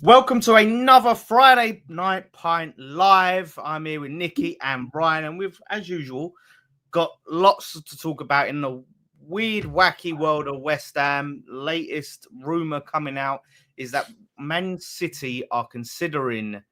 Welcome to another Friday Night Pint Live. I'm here with Nicky and Brian, and we've, as usual, got lots to talk about in the weird, wacky world of West Ham. Latest rumour coming out is that Man City are considering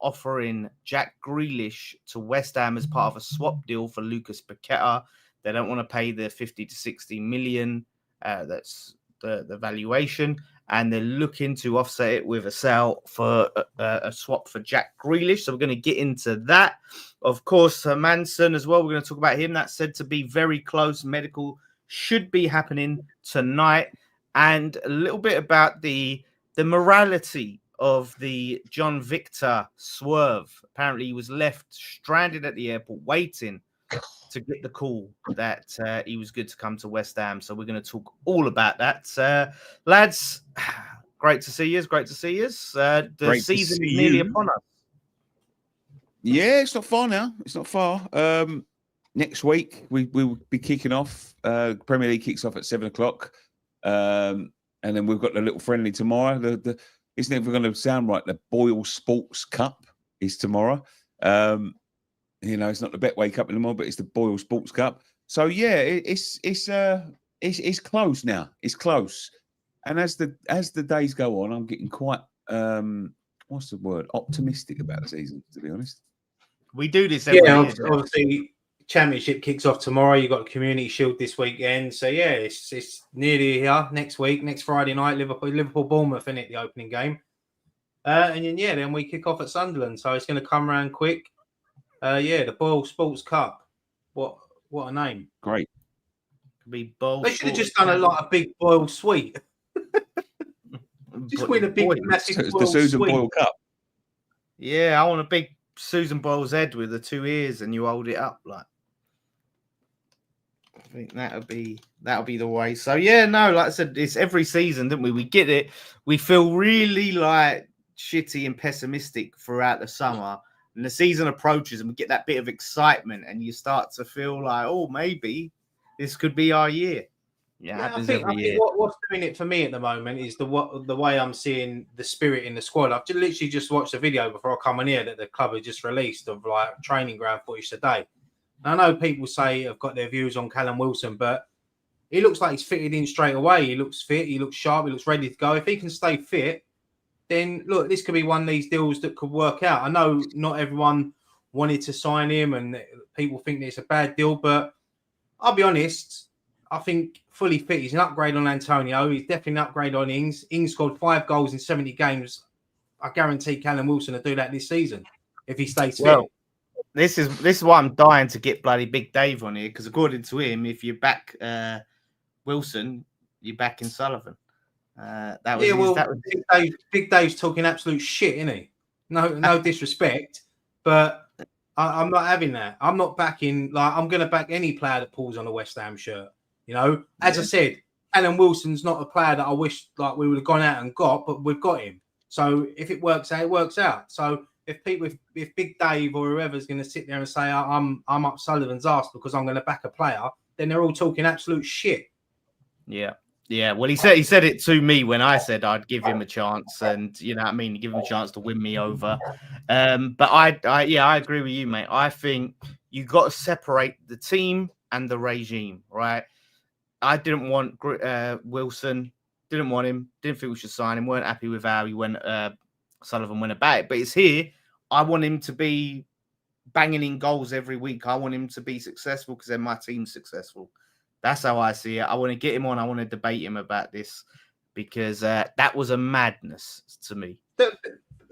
offering Jack Grealish to West Ham as part of a swap deal for Lucas Paqueta. They don't want to pay the 50 to 60 million. That's the valuation. And they're looking to offset it with a sale for a swap for Jack Grealish. So we're going to get into that. Of course, Manson as well. We're going to talk about him. That's said to be very close. Medical should be happening tonight. And a little bit about the morality of the John Victor swerve. Apparently, he was left stranded at the airport waiting to get the call that he was good to come to West Ham. So we're going to talk all about that. Lads, great to see you. Great to see you. The season is nearly upon us. Yeah, it's not far now. It's not far. Next week, we will be kicking off. Premier League kicks off at 7 o'clock. And then we've got the little friendly tomorrow. It's never going to sound right. The Boyle Sports Cup is tomorrow. You know, it's not the Betway Cup anymore, but it's the Boyle Sports Cup. So yeah, it's close now. It's close, and as the days go on, I'm getting quite what's the word? Optimistic about the season, to be honest. We do this every year. Obviously, Championship kicks off tomorrow. You've got Community Shield this weekend, so yeah, it's nearly here. Next week, next Friday night, Liverpool Bournemouth in it, the opening game, and then we kick off at Sunderland. So it's going to come around quick. The Boyle Sports Cup. What a name! Great. Could be Boyle. They should have just done a big Boyle suite. Just win a big massive the Susan suite. Boyle Cup. Yeah, I want a big Susan Boyle's head with the two ears, and you hold it up like. I think that'll be the way. So yeah, no, like I said, it's every season, don't we? We get it. We feel really like shitty and pessimistic throughout the summer. And the season approaches and we get that bit of excitement and you start to feel like, oh, maybe this could be our year. Yeah, I think what's doing it for me at the moment is the way I'm seeing the spirit in the squad. I've literally just watched a video before I come in here that the club has just released of like training ground footage today. And I know people say have got their views on Callum Wilson, but he looks like he's fitted in straight away. He looks fit, he looks sharp, he looks ready to go. If he can stay fit, then look, this could be one of these deals that could work out. I know not everyone wanted to sign him and people think it's a bad deal, but I'll be honest, I think fully fit, he's an upgrade on Antonio. He's definitely an upgrade on Ings. Ings scored 5 goals in 70 games. I guarantee Callum Wilson will do that this season if he stays fit. This is why I'm dying to get bloody Big Dave on here, because according to him, if you back Wilson, you're backing Sullivan. Big Dave's talking absolute shit, isn't he? No disrespect, but I'm not having that. I'm not backing. Like, I'm going to back any player that pulls on a West Ham shirt. You know, as I said, Callum Wilson's not a player that I wish like we would have gone out and got, but we've got him. So if it works out, it works out. So if Big Dave or whoever's going to sit there and say I'm up Sullivan's ass because I'm going to back a player, then they're all talking absolute shit. Yeah. Yeah, well, he said it to me when I said I'd give him a chance, and you know what I mean, give him a chance to win me over. But I agree with you, mate. I think you got to separate the team and the regime, right? I didn't want Wilson, didn't want him, didn't think we should sign him. Weren't happy with how he went. Sullivan went about it, but it's here. I want him to be banging in goals every week. I want him to be successful because then my team's successful. That's how I see it. I want to get him on. I want to debate him about this because that was a madness to me.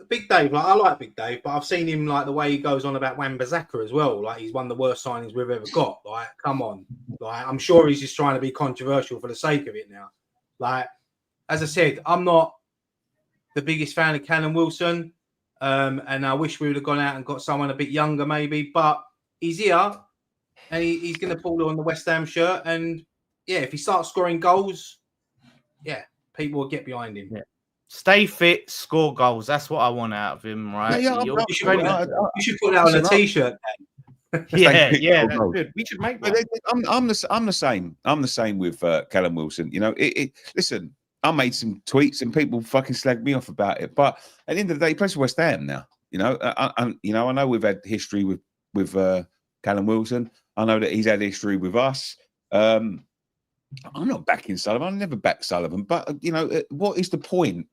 Big Dave, I like Big Dave, but I've seen him like the way he goes on about Wan-Bissaka as well. Like he's one of the worst signings we've ever got. Like, come on. Like, I'm sure he's just trying to be controversial for the sake of it now. Like, as I said, I'm not the biggest fan of Callum Wilson, and I wish we would have gone out and got someone a bit younger maybe, but he's here. And he's going to pull on the West Ham shirt. And, yeah, if he starts scoring goals, yeah, people will get behind him. Yeah. Stay fit, score goals. That's what I want out of him, right? Yeah, you should put that on a T-shirt. Yeah, that's good. We should make that. I'm the same. I'm the same with Callum Wilson. You know, listen, I made some tweets and people fucking slagged me off about it. But at the end of the day, he plays for West Ham now. You know, I know we've had history with Callum Wilson. I know that he's had history with us. I'm not backing Sullivan. I never backed Sullivan. But what is the point?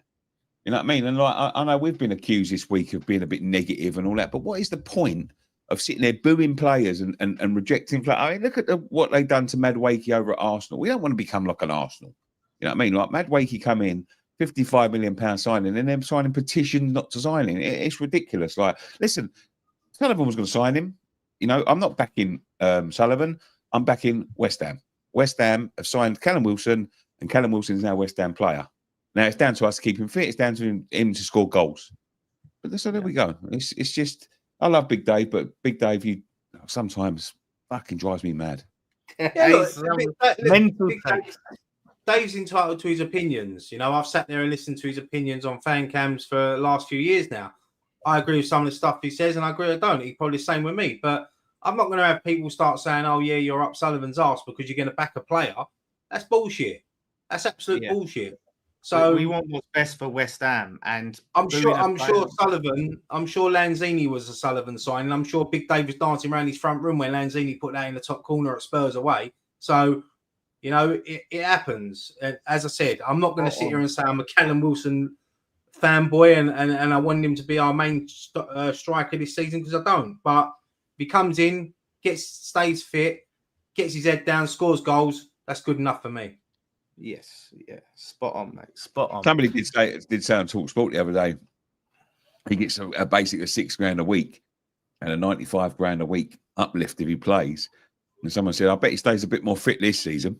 You know what I mean? And like I know we've been accused this week of being a bit negative and all that. But what is the point of sitting there booing players and rejecting players? I mean, look at what they've done to Madueke over at Arsenal. We don't want to become like an Arsenal. You know what I mean? Like Madueke come in, £55 million signing, and then signing petitions not to sign him. It's ridiculous. Like, listen, Sullivan was going to sign him. You know, I'm not backing Sullivan. I'm backing West Ham. West Ham have signed Callum Wilson, and Callum Wilson is now a West Ham player. Now it's down to us to keep him fit. It's down to him to score goals. But so there we go. It's just I love Big Dave, but Big Dave, you sometimes fucking drives me mad. Yeah, Mental Dave's entitled to his opinions. You know, I've sat there and listened to his opinions on fan cams for the last few years now. I agree with some of the stuff he says, and I agree I don't. He's probably the same with me. But I'm not going to have people start saying, "Oh yeah, you're up Sullivan's arse because you're going to back a player." That's bullshit. That's absolute bullshit. So we want what's best for West Ham, and I'm sure Sullivan. I'm sure Lanzini was a Sullivan sign, and I'm sure Big Dave was dancing around his front room when Lanzini put that in the top corner at Spurs away. So. You know, it happens. As I said, I'm not going to sit here and say I'm a Callum Wilson fanboy and I want him to be our main striker this season because I don't. But if he comes in, stays fit, gets his head down, scores goals, that's good enough for me. Yes, yeah, spot on, mate. Spot on. Somebody did say on TalkSport the other day, he gets a basic of £6,000 a week and a 95 grand a week uplift if he plays. And someone said, I bet he stays a bit more fit this season.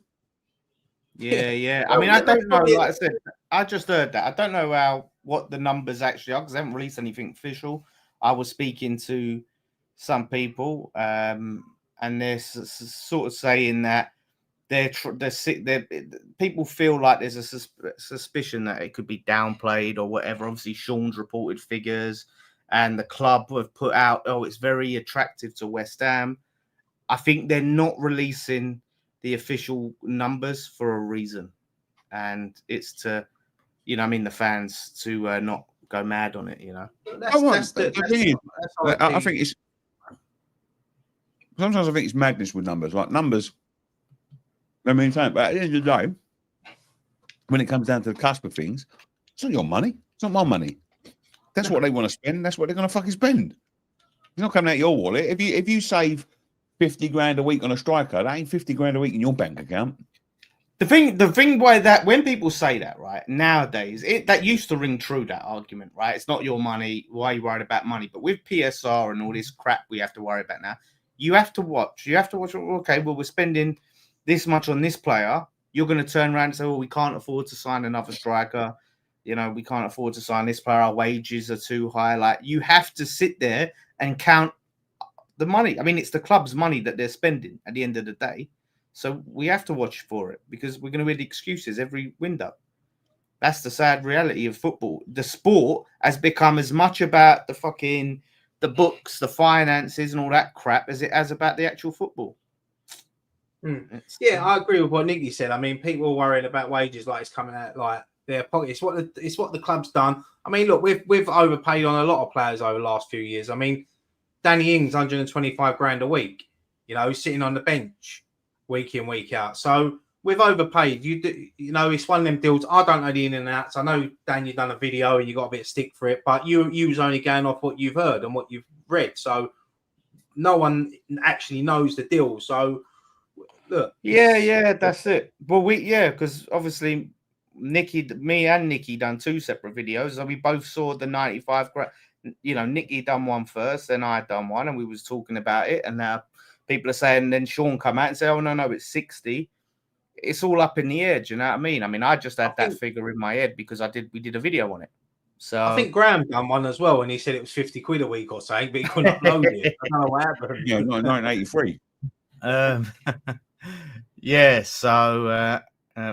Yeah. I mean, I don't know. Like I said, I just heard that. I don't know what the numbers actually are because they haven't released anything official. I was speaking to some people, and they're sort of saying that people feel like there's a suspicion that it could be downplayed or whatever. Obviously, Sean's reported figures, and the club have put out, it's very attractive to West Ham. I think they're not releasing the official numbers for a reason, and it's to, the fans to not go mad on it. I think it's sometimes I think it's madness with numbers. Like numbers, but at the end of the day, when it comes down to the cusp of things, it's not your money. It's not my money. That's what they want to spend. That's what they're going to fucking spend. It's not coming out your wallet. If you save 50 grand a week on a striker, that ain't 50 grand a week in your bank account. The thing why that when people say that, right, nowadays, that used to ring true, that argument, right? It's not your money. Why are you worried about money? But with PSR and all this crap we have to worry about now, you have to watch. Okay, well, we're spending this much on this player. You're going to turn around and say, well, we can't afford to sign another striker. We can't afford to sign this player. Our wages are too high. Like, you have to sit there and count the money. I mean, it's the club's money that they're spending at the end of the day. So we have to watch for it because we're going to hear the excuses every window. That's the sad reality of football. The sport has become as much about the books, the finances and all that crap as it has about the actual football. Yeah, I agree with what Nicky said. I mean, people are worried about wages like it's coming out like their pocket. It's what the club's done. I mean, look, we've overpaid on a lot of players over the last few years. I mean, Danny Ings, 125 grand a week, sitting on the bench week in, week out. So we've overpaid. It's one of them deals. I don't know the in and outs. I know, Dan, you've done a video and you got a bit of stick for it, but you was only going off what you've heard and what you've read. So no one actually knows the deal. So look. Yeah, that's it. Well, because obviously me and Nicky done two separate videos. And we both saw the 95 grand. Nicky done one first, then I done one, and we was talking about it. And now people are saying, then Sean come out and say, "Oh no, it's 60." It's all up in the air. Do you know what I mean? I mean, I just had that figure in my head because we did a video on it. So I think Graham done one as well, and he said it was 50 quid a week or something, but he couldn't upload it. I don't know what happened. Yeah, 1983. Yeah. So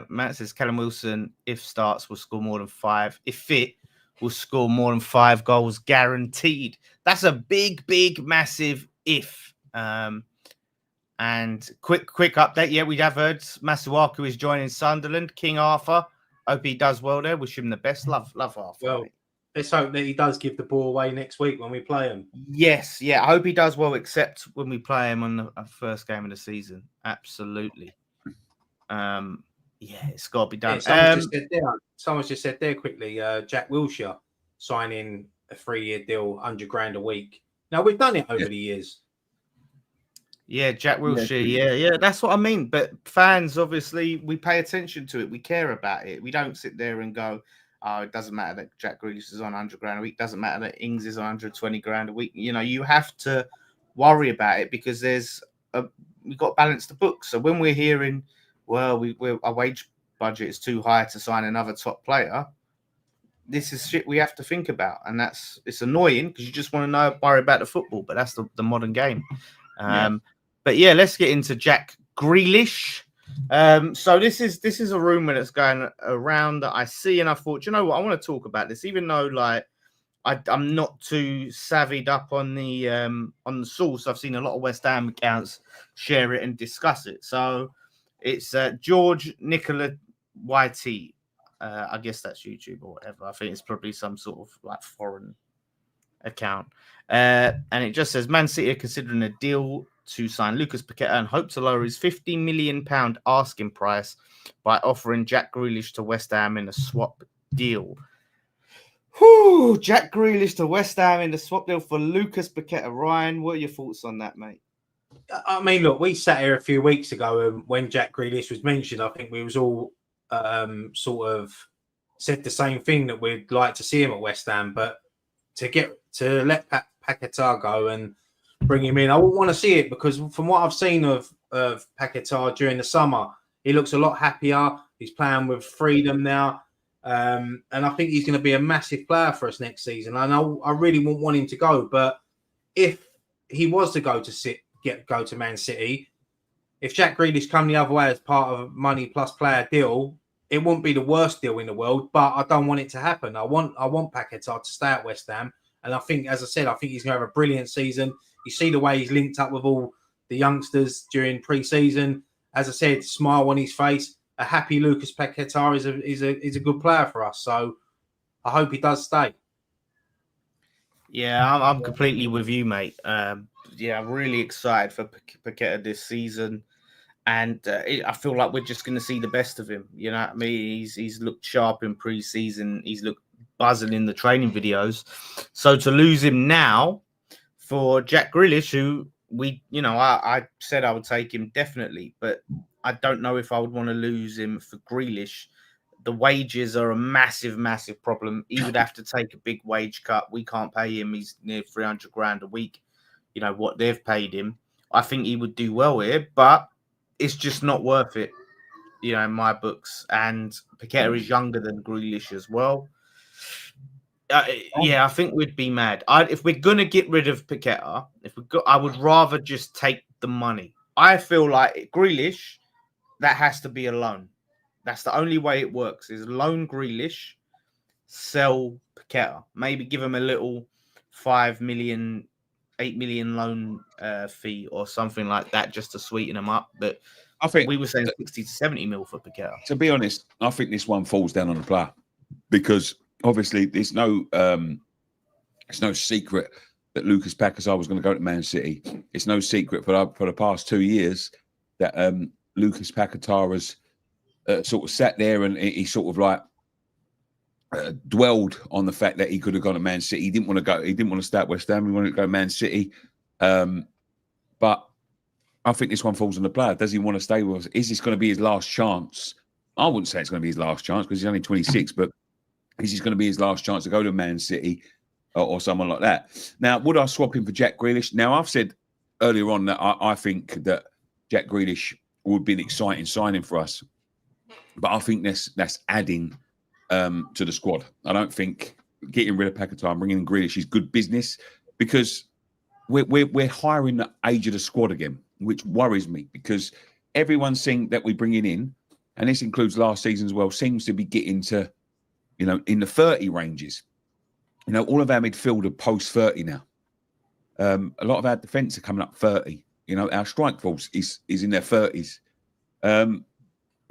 Matt says Callum Wilson, if starts, will score more than 5. If fit, will score more than 5 goals guaranteed. That's a big, massive if. And quick update. Yeah, we have heard Masuaku is joining Sunderland. King Arthur Hope he does well there. Wish him the best. Love Arthur. Well, mate. let's hope that he does give the ball away next week when we play him. Yes, yeah. I hope he does well, except when we play him on the first game of the season. Absolutely. Yeah, it's got to be done. Yeah, someone's just said there quickly. Jack Wilshere signing a 3-year deal, $100,000 a week. Now we've done it over the years. Yeah, Jack Wilshere. Yeah, that's what I mean. But fans, obviously, we pay attention to it. We care about it. We don't sit there and go, "Oh, it doesn't matter that Jack Grealish is on $100,000 a week. Doesn't matter that Ings is on $120,000 a week." You know, you have to worry about it because we've got to balance the books. So when we're hearing, well, our wage budget is too high to sign another top player, this is shit we have to think about, and it's annoying because you just want to worry about the football, but that's the modern game. But yeah, let's get into Jack Grealish. So this is a rumor that's going around that I see, and I thought, you know what, I want to talk about this, even though like I'm not too savvied up on the source. I've seen a lot of West Ham accounts share it and discuss it. So it's George Nicola YT. I guess that's YouTube or whatever. I think it's probably some sort of like foreign account. And it just says Man City are considering a deal to sign Lucas Paqueta and hope to lower his £50 million asking price by offering Jack Grealish to West Ham in a swap deal. Whew, Jack Grealish to West Ham in the swap deal for Lucas Paqueta. Ryan, what are your thoughts on that, mate? I mean, look, we sat here a few weeks ago when Jack Grealish was mentioned. I think we was all sort of said the same thing, that we'd like to see him at West Ham, but to let Paqueta go and bring him in, I wouldn't want to see it, because from what I've seen of Paqueta during the summer, he looks a lot happier. He's playing with freedom now, and I think he's going to be a massive player for us next season. I know I really wouldn't want him to go, but if he was to go to Man City, if Jack Grealish come the other way as part of a money plus player deal, it wouldn't be the worst deal in the world, but I don't want it to happen. I want Paqueta to stay at West Ham. And I think, as I said, I think he's going to have a brilliant season. You see the way he's linked up with all the youngsters during pre-season. As I said, smile on his face. A happy Lucas Paqueta is a good player for us. So I hope he does stay. Yeah, I'm completely with you, mate. I'm really excited for Paqueta this season. And I feel like we're just going to see the best of him. You know what I mean? He's looked sharp in pre-season. He's looked buzzing in the training videos. So to lose him now for Jack Grealish, who I said I would take him definitely, but I don't know if I would want to lose him for Grealish. The wages are a massive, massive problem. He would have to take a big wage cut. We can't pay him. He's near $300,000 a week. You know what they've paid him. I think he would do well here, but it's just not worth it, you know, in my books. And Paqueta is younger than Grealish as well. I think we'd be mad. If we're gonna get rid of Paqueta, I would rather just take the money. I feel like Grealish, that has to be a loan. That's the only way it works. Is loan Grealish, sell Paqueta. Maybe give him a little 5 million, 8 million loan fee or something like that, just to sweeten him up. But I think we were saying 60 to 70 mil for Paqueta. To be honest, I think this one falls down on the player, because obviously there's no secret that Lucas Paqueta was going to go to Man City. It's no secret for the past 2 years that Lucas Paqueta has sort of sat there and he sort of like dwelled on the fact that he could have gone to Man City. He didn't want to go. He didn't want to stay at West Ham. He wanted to go to Man City. But I think this one falls on the player. Does he want to stay with us? Is this going to be his last chance? I wouldn't say it's going to be his last chance because he's only 26, but is this going to be his last chance to go to Man City or someone like that? Now, would I swap him for Jack Grealish? Now, I've said earlier on that I think that Jack Grealish would be an exciting signing for us. But I think that's adding to the squad. I don't think getting rid of Paqueta and bringing in Grealish is good business, because we're hiring the age of the squad again, which worries me, because everyone saying that we're bringing in, and this includes last season as well, seems to be getting to, you know, in the 30 ranges. You know, all of our midfield are post 30 now. A lot of our defence are coming up 30. You know, our strike force is in their 30s.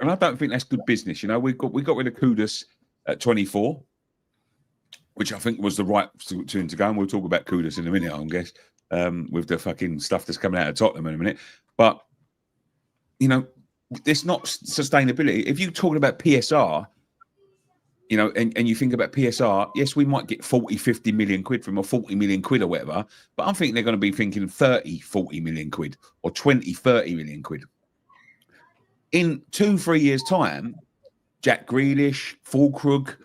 And I don't think that's good business. You know, we got rid of Kudus at 24, which I think was the right tune to go. And we'll talk about Kudus in a minute, I guess, with the fucking stuff that's coming out of Tottenham in a minute. But, you know, it's not sustainability. If you're talking about PSR, you know, and you think about PSR, yes, we might get 40, 50 million quid from, or 40 million quid or whatever, but I think they're going to be thinking 30, 40 million quid or 20, 30 million quid. In 2-3 years' time, Jack Grealish, Fulkrug,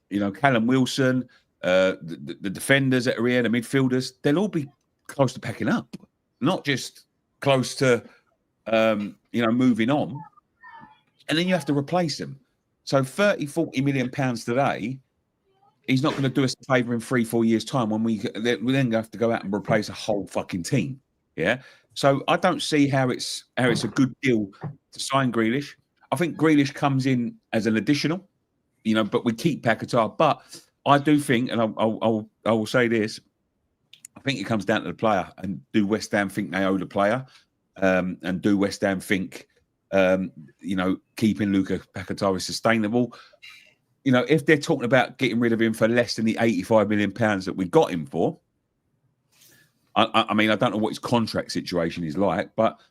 you know, Callum Wilson, the defenders that are here, the midfielders, they'll all be close to packing up, not just close to, you know, moving on. And then you have to replace them. So 30, 40 million pounds today, he's not going to do us a favour in 3-4 years' time when we then have to go out and replace a whole fucking team. Yeah. So I don't see how it's a good deal to sign Grealish. I think Grealish comes in as an additional, you know, but we keep Paqueta. But I do think, and I will say this, I think it comes down to the player. And do West Ham think they owe the player? And do West Ham think, you know, keeping Luka Paqueta is sustainable? You know, if they're talking about getting rid of him for less than the 85 million pounds that we got him for, I mean, I don't know what his contract situation is like, but,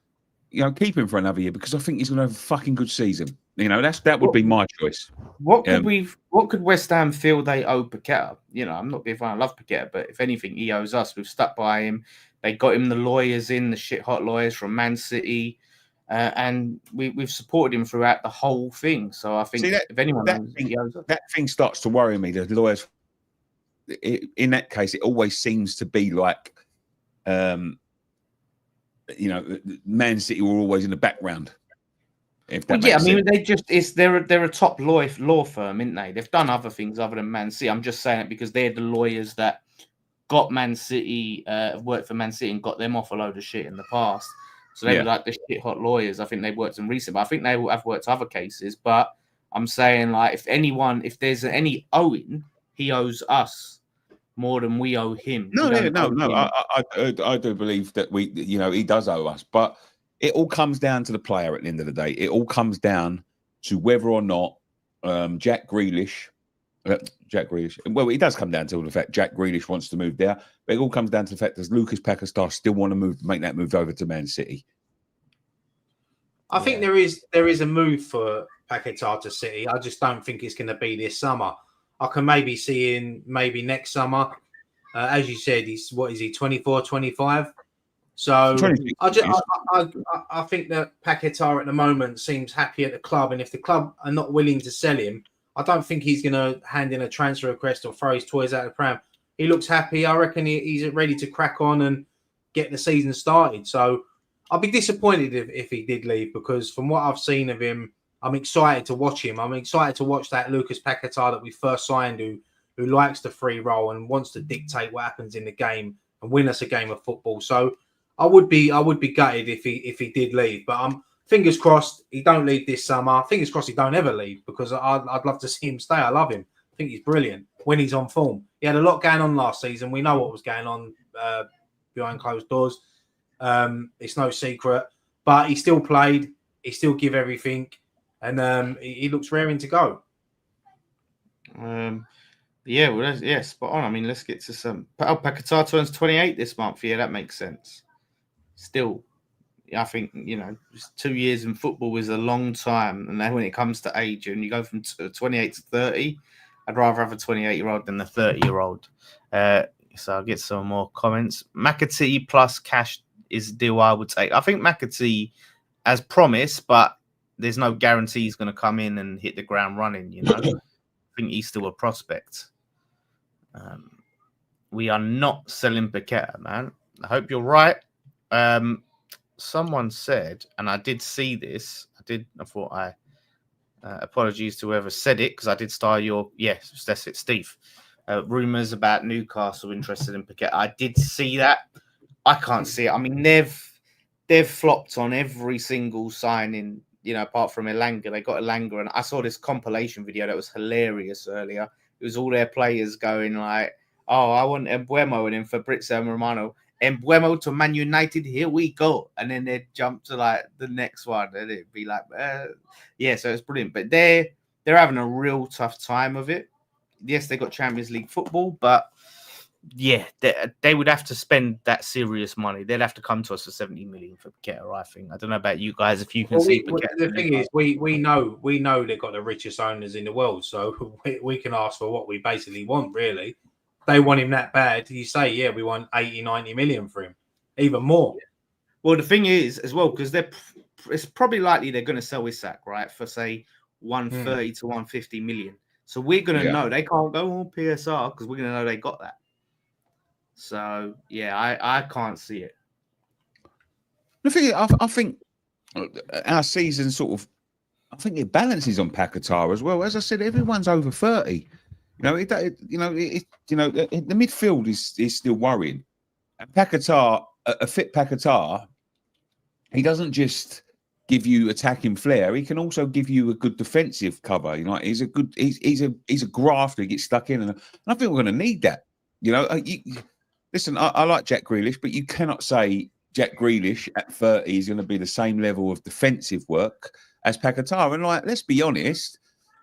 you know, keep him for another year because I think he's going to have a fucking good season. You know, that would be my choice. What could West Ham feel they owe Paqueta? You know, I'm not being funny, I love Paqueta, but if anything, he owes us. We've stuck by him. They got him the lawyers in, the shit hot lawyers from Man City, and we've supported him throughout the whole thing. So I think if anyone he owes us. That thing starts to worry me. The lawyers, in that case, it always seems to be like, you know, Man City were always in the background. I mean, they're a top law firm, isn't they? They've done other things other than Man City. I'm just saying it because they're the lawyers that got Man City, have worked for Man City and got them off a load of shit in the past. So they were like the shit hot lawyers. I think they've worked in recent, but I think they have worked other cases. But I'm saying, like, if there's any owing, he owes us more than we owe him. No. I do believe that you know, he does owe us, but it all comes down to the player at the end of the day. It all comes down to whether or not Jack Grealish. Well, it does come down to the fact Jack Grealish wants to move there, but it all comes down to the fact does Lucas Paqueta still want to make that move over to Man City? I think there is a move for Paqueta to City. I just don't think it's going to be this summer. I can maybe see in maybe next summer. As you said, he's 24, 25? So I think that Paqueta at the moment seems happy at the club, and if the club are not willing to sell him, I don't think he's going to hand in a transfer request or throw his toys out of the pram. He looks happy. I reckon he's ready to crack on and get the season started. So I'll be disappointed if he did leave, because from what I've seen of him, I'm excited to watch him. I'm excited to watch that Lucas Paqueta that we first signed, who likes the free role and wants to dictate what happens in the game and win us a game of football. So I would be gutted if he did leave, but I'm fingers crossed he don't leave this summer. Fingers crossed he don't ever leave, because I'd love to see him stay. I love him. I think he's brilliant when he's on form. He had a lot going on last season. We know what was going on behind closed doors. It's no secret, but he still played. He still gave everything, and he looks raring to go. Spot on. I mean, let's get to some. Paqueta turns 28 this month. Yeah, that makes sense. Still, I think, you know, 2 years in football is a long time. And then when it comes to age, and you go from 28 to 30, I'd rather have a 28-year-old than a 30-year-old. So I'll get some more comments. McAtee plus cash is a deal I would take. I think McAtee, as promised, but there's no guarantee he's going to come in and hit the ground running, you know. I think he's still a prospect. We are not selling Paqueta, man. I hope you're right. Someone said, and I did see this. Apologies to whoever said it, because I did start yes, that's it, Steve. Rumors about Newcastle interested in Paqueta. I did see that. I can't see it. I mean, they've flopped on every single signing, you know, apart from Elanga. They got Elanga, and I saw this compilation video that was hilarious earlier. It was all their players going like, "Oh, I want Embuemo and then Fabrizio Romano." Embuemo to Man United, here we go. And then they'd jump to like the next one, and it'd be like, yeah, so it's brilliant. But they're having a real tough time of it. Yes, they got Champions League football, but yeah, they would have to spend that serious money. They'd have to come to us for 70 million for Paqueta, I think. I don't know about you guys, if you can see Paqueta. The thing is, we know they've got the richest owners in the world, so we can ask for what we basically want, really. They want him that bad. You say, yeah, we want 80, 90 million for him, even more. Well, the thing is, as well, because it's probably likely they're going to sell Isak, right, for say 130 to 150 million. So we're going to know they can't go on PSR because we're going to know they got that. So yeah, I can't see it. The thing is, I think our season I think it balances on Paqueta as well. As I said, everyone's over 30. The midfield is still worrying. And Paqueta, a fit Paqueta, he doesn't just give you attacking flair. He can also give you a good defensive cover. He's a grafter. He gets stuck in, and I think we're going to need that. Listen, I like Jack Grealish, but you cannot say Jack Grealish at 30 is going to be the same level of defensive work as Paqueta. And let's be honest,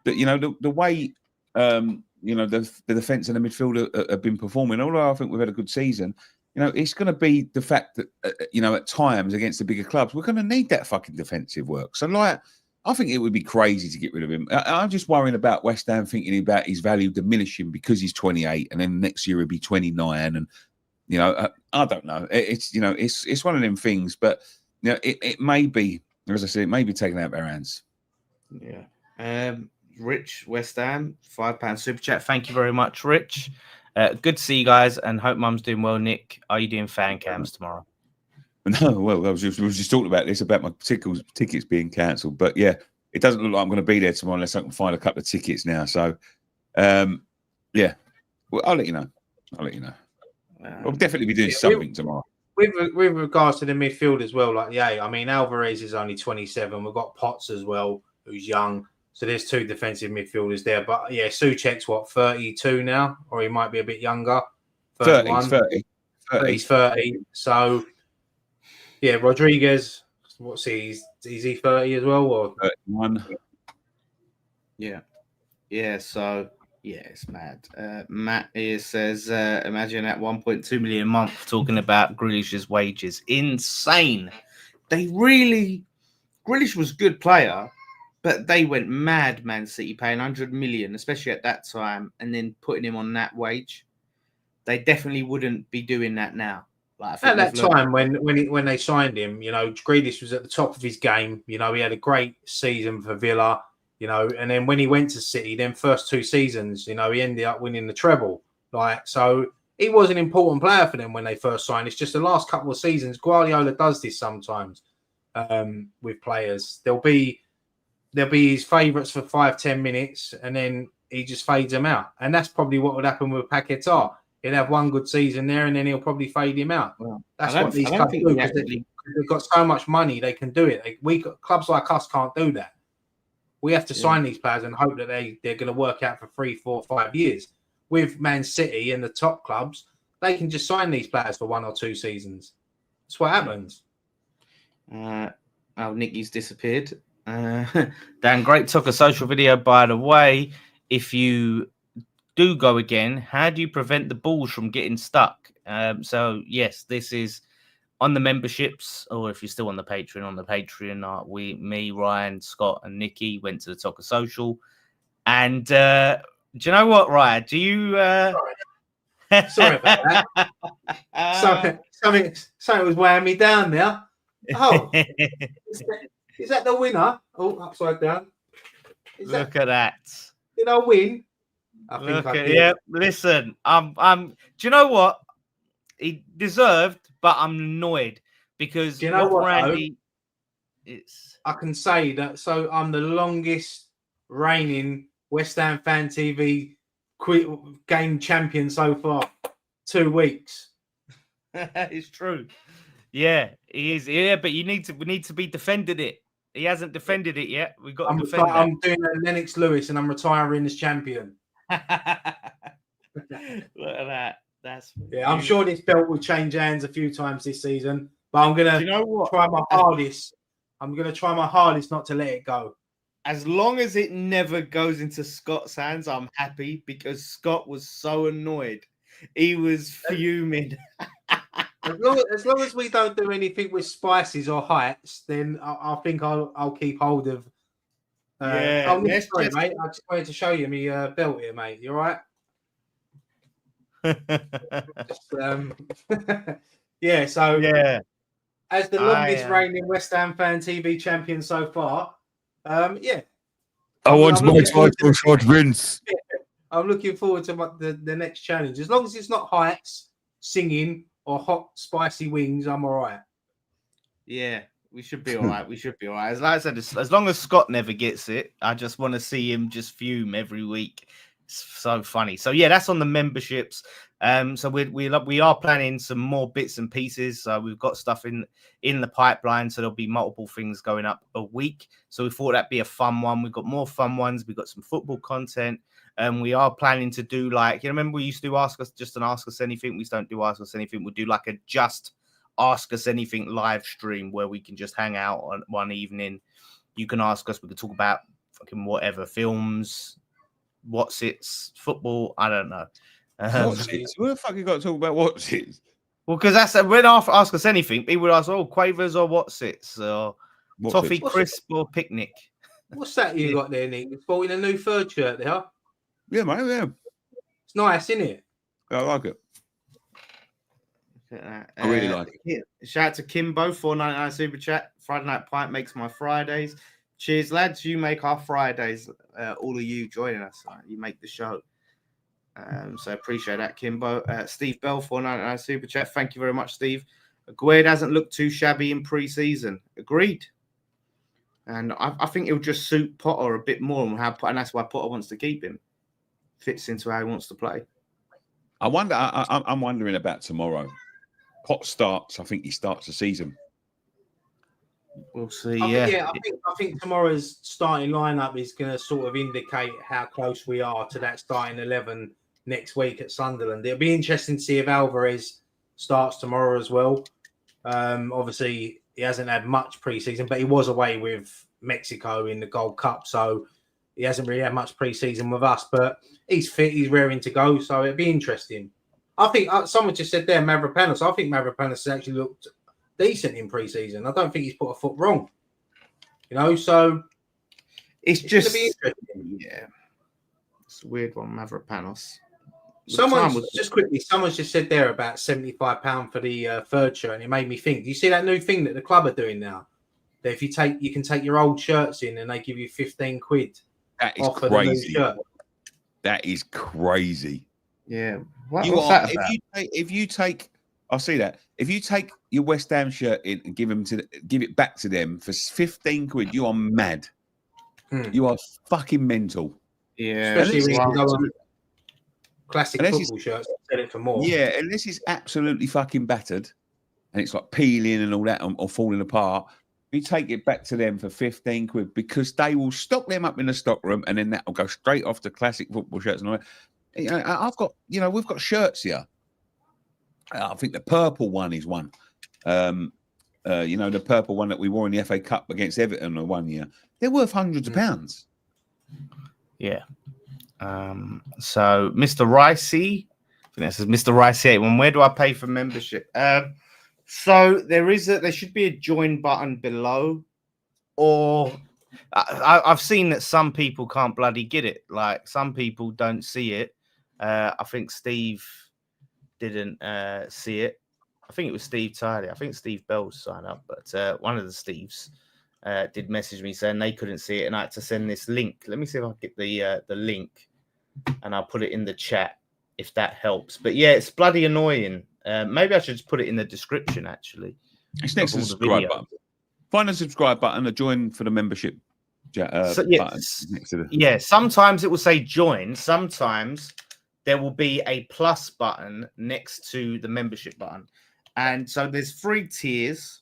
that the way the defence and the midfield have been performing, although I think we've had a good season, it's going to be the fact that at times against the bigger clubs, we're going to need that fucking defensive work. So I think it would be crazy to get rid of him. I'm just worrying about West Ham thinking about his value diminishing because he's 28, and then next year he'll be 29, and I don't know. It's one of them things, but it may be, as I said, it may be taken out of our hands. Yeah. Rich, West Ham, £5 super chat. Thank you very much, Rich. Good to see you guys, and hope Mum's doing well. Nick, are you doing fan cams tomorrow? No, well, we was just talking about this, about my tickets being cancelled. But yeah, it doesn't look like I'm going to be there tomorrow unless I can find a couple of tickets now. So, yeah, well, I'll let you know. I'll definitely be doing something tomorrow. With regards to the midfield as well, Alvarez is only 27. We've got Potts as well, who's young. So there's two defensive midfielders there. But yeah, Souček's 32 now, or he might be a bit younger. 30. He's 30. So yeah, Rodriguez, what's he? Is he 30 as well? Or 31. Yeah. So yeah, it's mad. Matt here says, imagine at 1.2 million a month talking about Grealish's wages. Insane. Grealish was a good player, but they went mad, Man City, paying 100 million, especially at that time, and then putting him on that wage. They definitely wouldn't be doing that now. At that time, when they signed him, Grealish was at the top of his game. He had a great season for Villa. And then when he went to City, then first two seasons, he ended up winning the treble. So he was an important player for them when they first signed. It's just the last couple of seasons, Guardiola does this sometimes with players. There'll be his favourites for 5-10 minutes, and then he just fades them out. And that's probably what would happen with Paqueta. He'll have one good season there, and then he'll probably fade him out. Well, that's what these clubs do. They've got so much money, they can do it. Clubs like us can't do that. We have to sign these players and hope that they're going to work out for 3, 4, 5 years. With Man City and the top clubs, they can just sign these players for 1 or 2 seasons. That's what happens. Nicky's disappeared. Dan, great took a social video, by the way. If you do go again, how do you prevent the balls from getting stuck? So, yes, this is on the memberships, or if you're still on the Patreon, me, Ryan, Scott, and Nikki went to the Talker Social. And do you know what, Ryan? Do you? Sorry about that. Something was weighing me down there. Oh, is that the winner? Oh, upside down. Look at that. Did I win? I think I did. Yeah. Listen, do you know what? He deserved, but I'm annoyed because you know what, Randy? I can say that. So I'm the longest reigning West Ham Fan TV game champion so far. 2 weeks. It's true. Yeah, he is. Yeah, but we need to be defended it. He hasn't defended it yet. We've got to defend it. I'm doing a Lennox Lewis and I'm retiring as champion. Look at that. Yeah, I'm sure this belt will change hands a few times this season, but I'm gonna try my hardest. I'm gonna try my hardest not to let it go. As long as it never goes into Scott's hands, I'm happy, because Scott was so annoyed. He was fuming. As long as we don't do anything with spices or heights, then I think I'll keep hold of. Mate. I just wanted to show you my belt here, mate. You all right? Yeah. So as the longest reigning West Ham fan TV champion so far, yeah. I want my title shot, Vince. I'm looking forward to the next challenge. As long as it's not heights, singing, or hot spicy wings, I'm all right. Yeah, we should be all right. We should be all right. As I said, as long as Scott never gets it, I just want to see him just fume every week. It's so funny. So yeah, that's on the memberships. So we are planning some more bits and pieces. So we've got stuff in the pipeline. So there'll be multiple things going up a week. So we thought that'd be a fun one. We've got more fun ones. We've got some football content. We are planning to do, like, remember we used to ask us anything. We don't do ask us anything. We'll do like a just ask us anything live stream where we can just hang out on one evening. You can ask us. We can talk about fucking whatever, films, what's it's, football. I don't know. What's it? Where the fuck you got to talk about what's it? Well, because that's when ask us anything, people would ask, Quavers or what's it, or toffee crisp or picnic. What's that you got there, Nick? It's bought in a new third shirt there. Yeah, mate. Yeah, it's nice, isn't it? I like it. I really like it. Shout out to Kimbo, $4.99 super chat. Friday Night Pint makes my Fridays. Cheers, lads. You make our Fridays. All of you joining us. You make the show. So appreciate that, Kimbo. Steve Bell, $4.99 super chat. Thank you very much, Steve. Gued hasn't looked too shabby in pre-season. Agreed. And I think he'll just suit Potter a bit more, and that's why Potter wants to keep him. Fits into how he wants to play. I'm wondering about tomorrow. Pot starts. I think he starts the season. We'll see. I think tomorrow's starting lineup is going to sort of indicate how close we are to that starting 11 next week at Sunderland. It'll be interesting to see if Alvarez starts tomorrow as well. Obviously, he hasn't had much pre-season, but he was away with Mexico in the Gold Cup, so he hasn't really had much pre-season with us. But he's fit, he's raring to go, so it'll be interesting. I think someone just said there, Mavropanos. I think Mavropanos has actually looked decent in pre-season. I don't think he's put a foot wrong. So it's just be interesting. Yeah, it's a weird one, Mavropanos. Someone's just said there about £75 for the third shirt, and it made me think. Do you see that new thing that the club are doing now? That if you can take your old shirts in, and they give you £15. That is crazy. That is crazy. Yeah. If you take, I'll see that. If you take your West Ham shirt in and give it back to them for £15, you are mad. You are fucking mental. Yeah. Especially when you go on classic football shirts, sell it for more. Yeah, unless it's absolutely fucking battered and it's like peeling and all that or falling apart. You take it back to them for £15 because they will stock them up in the stock room, and then that will go straight off to classic football shirts and all that. I've got, we've got shirts here. I think the purple one is one. The purple one that we wore in the FA Cup against Everton 1 year. They're worth hundreds of pounds. Yeah. So Mr. Ricey, I think that says Mr. Ricey 81. Where do I pay for membership? So there should be a join button below, or I've seen that some people can't bloody get it. Like some people don't see it. I think Steve didn't see it. I think it was Steve Tiley. I think Steve Bell's signed up, but one of the Steves did message me saying they couldn't see it, and I had to send this link. Let me see if I can get the link, and I'll put it in the chat if that helps. But yeah, it's bloody annoying. Maybe I should just put it in the description. Actually, it's next to the subscribe button. Find the subscribe button, a join for the membership. Button next to the... Sometimes it will say join. Sometimes there will be a plus button next to the membership button. And so there's 3 tiers.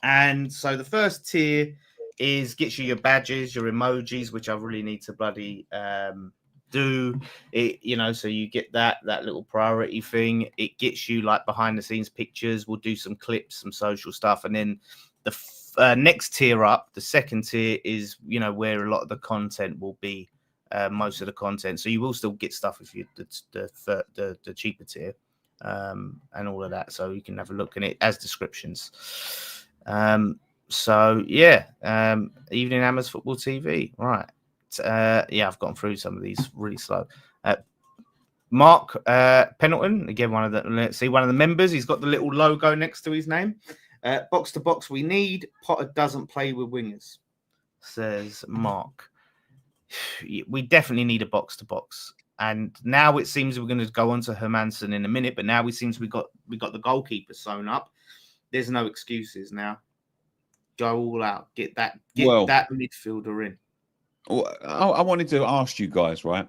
And so the first tier gets you your badges, your emojis, which I really need to bloody do it, so you get that little priority thing. It gets you like behind the scenes pictures. We'll do some clips, some social stuff, and then the next tier up, the second tier is where a lot of the content will be, most of the content. So you will still get stuff if you the cheaper tier, and all of that. So you can have a look in it as descriptions. So yeah, Evening Hammers Football TV, right? I've gone through some of these really slow. Mark Pendleton, again, one of the members. He's got the little logo next to his name. Box to box, we need. Potter doesn't play with wingers, says Mark. We definitely need a box to box. And now it seems we're going to go on to Hermansen in a minute, but now it seems we got the goalkeeper sewn up. There's no excuses now. Go all out. Get that midfielder in. Well, I wanted to ask you guys, right?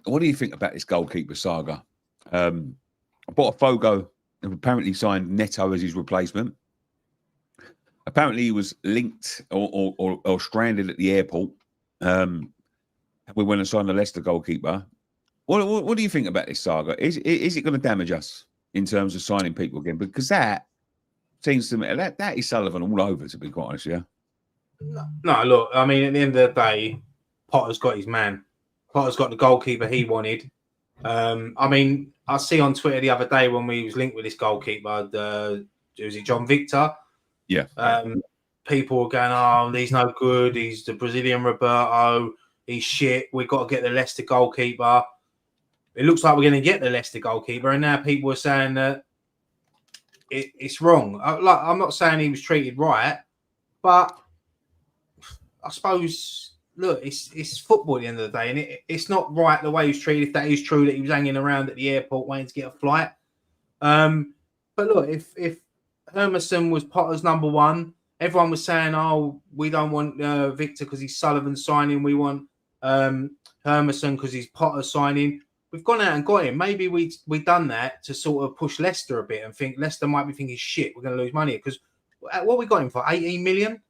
What do you think about this goalkeeper saga? Botafogo have apparently signed Neto as his replacement. Apparently, he was linked or stranded at the airport. We went and signed the Leicester goalkeeper. What do you think about this saga? Is it going to damage us in terms of signing people again? Because that seems to me that is Sullivan all over, to be quite honest, yeah. No, look, I mean, at the end of the day, Potter's got his man. Potter's got the goalkeeper he wanted. I mean, I see on Twitter the other day when we was linked with this goalkeeper, was it John Victor? Yeah. People were going, oh, he's no good. He's the Brazilian Roberto. He's shit. We've got to get the Leicester goalkeeper. It looks like we're going to get the Leicester goalkeeper. And now people are saying that it's wrong. I'm not saying he was treated right, but I suppose, look, it's football at the end of the day, and it's not right the way he was treated. If that is true that he was hanging around at the airport waiting to get a flight. But look, if Hermansen was Potter's number one, everyone was saying, oh, we don't want Victor because he's Sullivan's signing. We want Hermansen because he's Potter's signing. We've gone out and got him. Maybe we've done that to sort of push Leicester a bit and think Leicester might be thinking, shit, we're going to lose money. Because what we got him for, 18 million?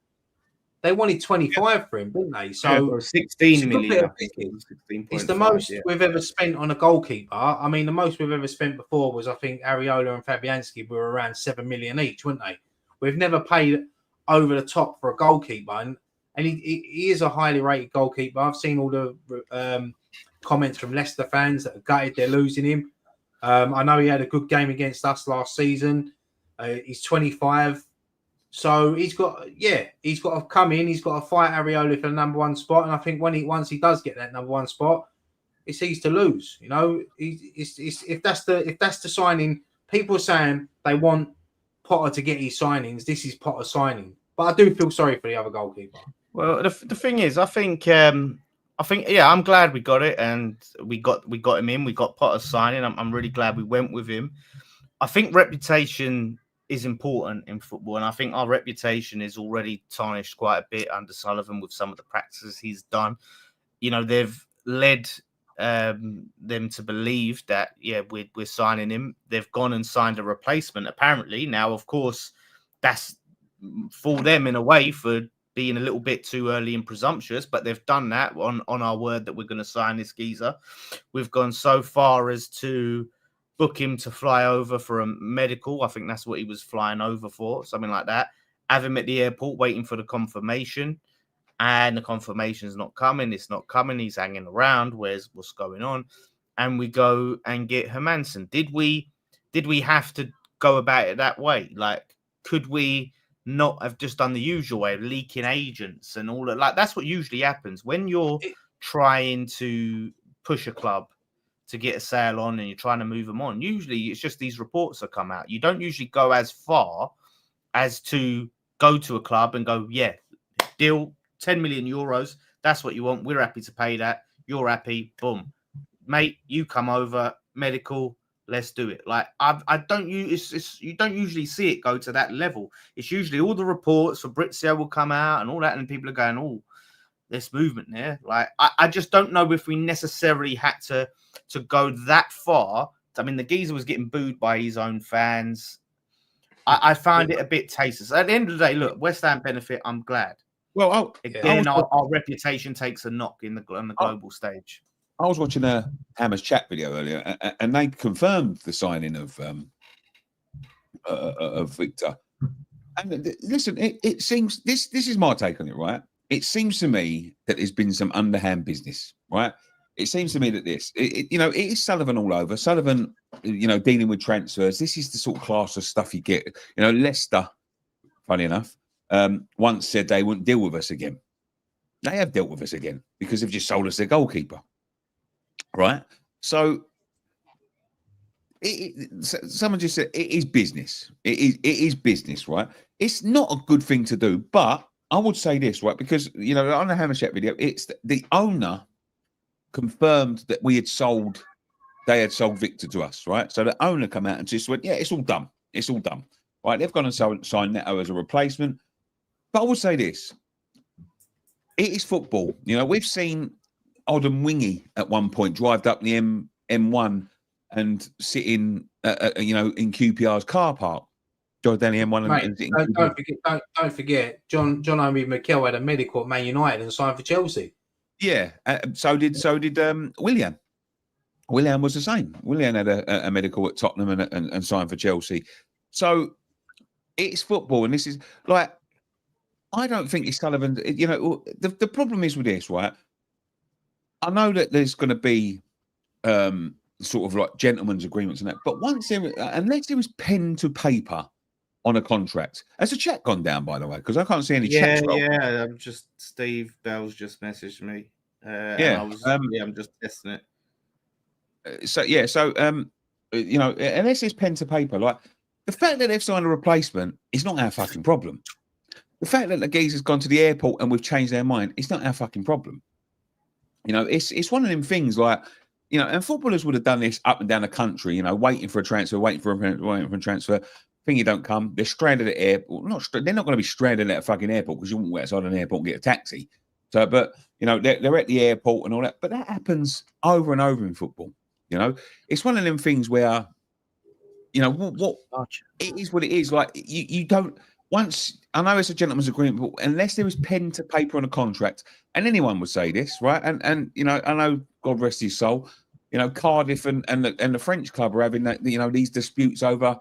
They wanted 25 for him, didn't they? So 16 million. It's the most we've ever spent on a goalkeeper. I mean, the most we've ever spent before was, I think, Areola and Fabianski were around 7 million each, weren't they? We've never paid over the top for a goalkeeper, and he is a highly rated goalkeeper. I've seen all the comments from Leicester fans that are gutted they're losing him. I know he had a good game against us last season. He's 25. So he's got to come in. He's got to fight Areola for the number one spot, and I think once he does get that number one spot, it's his to lose. If that's the signing, people are saying they want Potter to get his signings. This is Potter's signing, but I do feel sorry for the other goalkeeper. Well, the thing is, I think, I'm glad we got it, and we got him in. We got Potter's signing. I'm really glad we went with him. I think reputation is important in football, and I think our reputation is already tarnished quite a bit under Sullivan with some of the practices he's done. They've led them to believe that we're signing him. They've gone and signed a replacement apparently. Now, of course, that's for them in a way for being a little bit too early and presumptuous, but they've done that on our word that we're going to sign this geezer. We've gone so far as to book him to fly over for a medical. I think that's what he was flying over for, something like that. Have him at the airport waiting for the confirmation, and the confirmation's not coming. It's not coming. He's hanging around. What's going on? And we go and get Hermansen. Did we have to go about it that way? Like, could we not have just done the usual way of leaking agents and all that? Like, that's what usually happens when you're trying to push a club to get a sale on and you're trying to move them on. Usually it's just these reports that come out. You don't usually go as far as to go to a club and go, yeah, deal, 10 million euros. That's what you want. We're happy to pay that. You're happy. Boom. Mate, you come over, medical, let's do it. Like, you don't usually see it go to that level. It's usually all the reports. Fabrizio will come out and all that, and people are going, oh, there's movement there. Like, I just don't know if we necessarily had to go that far. I mean, the geezer was getting booed by his own fans. I find it a bit tasteless. At the end of the day, look, West Ham benefit. I'm glad. Well, again, our reputation takes a knock on the global stage. I was watching a Hammers chat video earlier, and they confirmed the signing of Victor. And listen, it seems this is my take on it, right? It seems to me that there's been some underhand business, right? It seems to me that it is Sullivan all over. Sullivan, dealing with transfers. This is the sort of class of stuff you get. Leicester, funny enough, once said they wouldn't deal with us again. They have dealt with us again because they've just sold us their goalkeeper, right? So someone just said it is business. It is business, right? It's not a good thing to do, but I would say this, right? Because on the Hammer Chat video, it's the owner confirmed that they had sold Victor to us, right? So the owner come out and just went, yeah, it's all done. It's all done, right? They've gone and signed Neto as a replacement. But I would say this: it is football. We've seen Oldham Wingy at one point drive up the M1 and sit in QPR's car park. Drive down the M1 Mate, don't forget, John Omi Mikel had a medical at Man United and signed for Chelsea. Yeah, so did Willian. Willian was the same. Willian had a medical at Tottenham and signed for Chelsea. So it's football, and this is like, I don't think it's Sullivan. The problem is with this, right? I know that there's going to be sort of like gentlemen's agreements and that, but unless there was pen to paper on a contract, has the chat gone down, by the way? Because I can't see any chat. Yeah. Steve Bell's just messaged me. I'm just testing it. Unless there's pen to paper, like the fact that they've signed a replacement is not our fucking problem. The fact that the geezer's gone to the airport and we've changed their mind, it's not our fucking problem. It's one of them things like, and footballers would have done this up and down the country, waiting for a transfer, waiting for a transfer. Thing you don't come, they're stranded at airport. They're not going to be stranded at a fucking airport because you won't go outside an airport and get a taxi. So, but they're at the airport and all that. But that happens over and over in football. It's one of them things where, what it is what it is. Like you don't. Once I know it's a gentleman's agreement, but unless there is pen to paper on a contract, and anyone would say this, right? And I know, God rest his soul, Cardiff and the French club are having that, these disputes over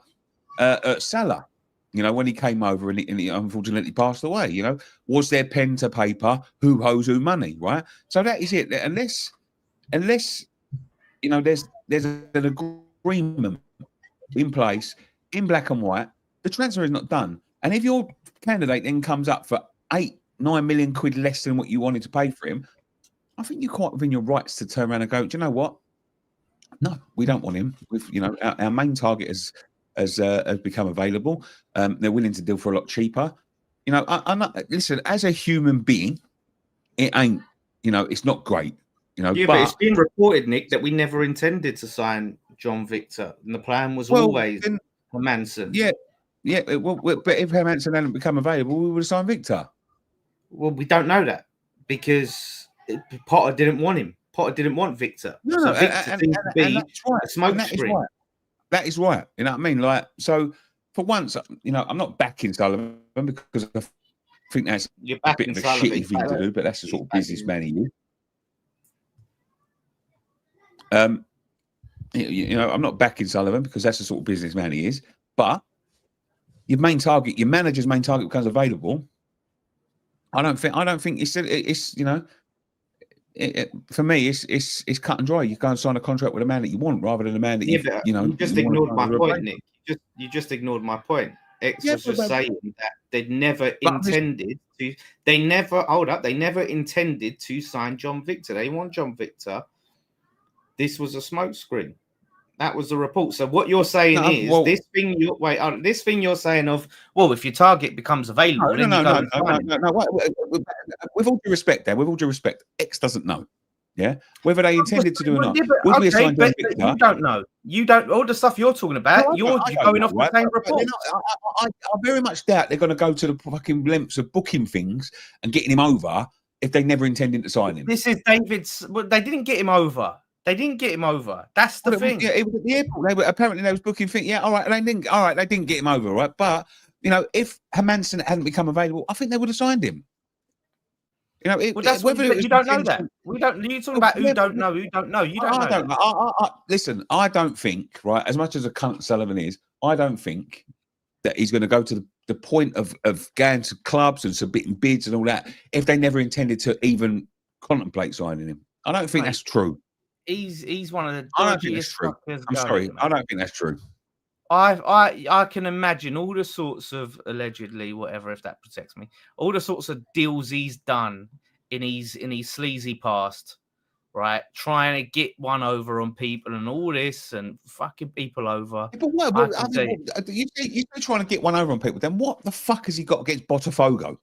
Salah, when he came over and he unfortunately passed away. Was there pen to paper? Who owes who money, right? So that is it. Unless there's an agreement in place in black and white, the transfer is not done. And if your candidate then comes up for 8-9 million quid less than what you wanted to pay for him, I think you're quite within your rights to turn around and go, do you know what? No, we don't want him. Our main target has become available. They're willing to deal for a lot cheaper. I'm not, listen, as a human being, it ain't, it's not great. But it's been reported, Nick, that we never intended to sign John Victor, and the plan was always Hermansen. Yeah. But if Hermansen hadn't become available, we would have signed Victor. Well, we don't know that because Potter didn't want him. Potter didn't want Victor. No, Victor seems to be a smokescreen. That is right. You know what I mean? Like, so for once, I'm not backing Sullivan because I think that's a bit of a shitty thing to do, but that's the sort of businessman he is. I'm not backing Sullivan because that's the sort of businessman he is. But your manager's main target becomes available. I don't think it's for me, it's cut and dry. You go and sign a contract with a man that you want rather than a man that you just ignored my point, Nick. You just ignored my point. X was just saying that they never intended to. They never intended to sign John Victor. They want John Victor. This was a smokescreen. That was the report. So what you're saying this thing you're saying of, well, if your target becomes available, no. With all due respect, X doesn't know. Yeah, whether they intended to do or not. You don't know. You don't. All the stuff you're talking about, you're going off the same report. I very much doubt they're going to go to the fucking lengths of booking things and getting him over if they never intended to sign him. This is David's. They didn't get him over. They didn't get him over. That's the thing. It was at the airport. Apparently they was booking things. Yeah, all right. They didn't get him over, right? But if Hermansen hadn't become available, I think they would have signed him. You know, Well, that's whether it was you don't know that. intentional- We don't. You're talking about who don't know, who don't know. You don't know. I don't know. Listen, I don't think, right, as much as a cunt Sullivan is, I don't think that he's going to go to the point of going to clubs and submitting bids and all that if they never intended to even contemplate signing him. I don't think that's true. He's one of the I don't think that's dodgiest true. fuckers I'm sorry. going, I don't think that's true. I can imagine all the sorts of allegedly, whatever, if that protects me, all the sorts of deals he's done in his sleazy past, right? Trying to get one over on people and all this and fucking people over. Yeah, but what? You're trying to get one over on people. Then what the fuck has he got against Botafogo?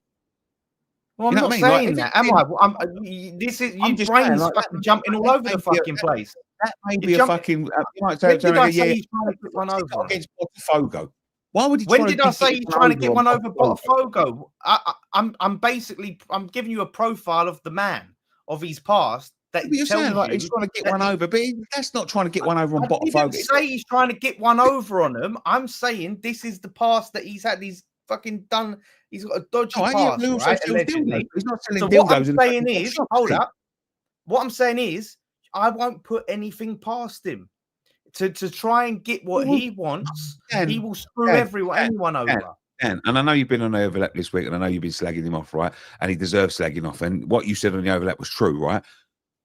Well, I'm not saying that, am I? This is you brains fucking jumping all over the fucking place. That may be a fucking. You might say, when did I say he's trying to get one over against Botafogo? Why would he? When did I say he's trying to get one over Botafogo? I'm giving you a profile of the man, of his past. That you're saying like he's trying to get one over, but that's not trying to get one over on Botafogo. I didn't say he's trying to get one over on them. I'm saying this is the past that he's had. He's fucking done. He's got a dodgy past, right? Allegedly. He's not selling so dildos. What I'm saying is, hold up. What I'm saying is, I won't put anything past him to try and get what he wants. He will screw anyone over. And I know you've been on the overlap this week, and I know you've been slagging him off, right? And he deserves slagging off. And what you said on the overlap was true, right?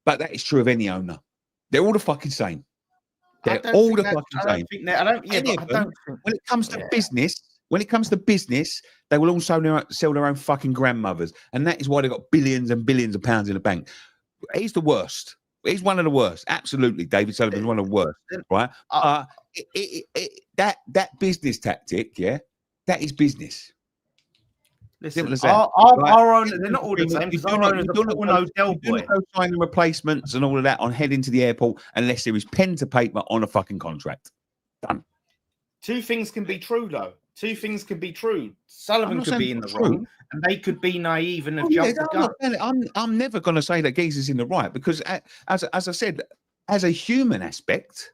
But that is true of any owner. They're all the fucking same. They're all the fucking same. When it comes to business, they will all sell their own fucking grandmothers. And that is why they've got billions and billions of pounds in the bank. He's the worst. He's one of the worst. Absolutely. David Sullivan's one of the worst, right? That business tactic, yeah, that is business. Listen, our owners, they're not all the same. Because our owners are no Del Boy. Signing replacements and all of that on heading to the airport unless there is pen to paper on a fucking contract. Done. Two things can be true, though. Two things can be true. Sullivan could be in the wrong, and they could be naive and have jumped the gun. I'm never going to say that Geezer's in the right because, as I said, as a human aspect,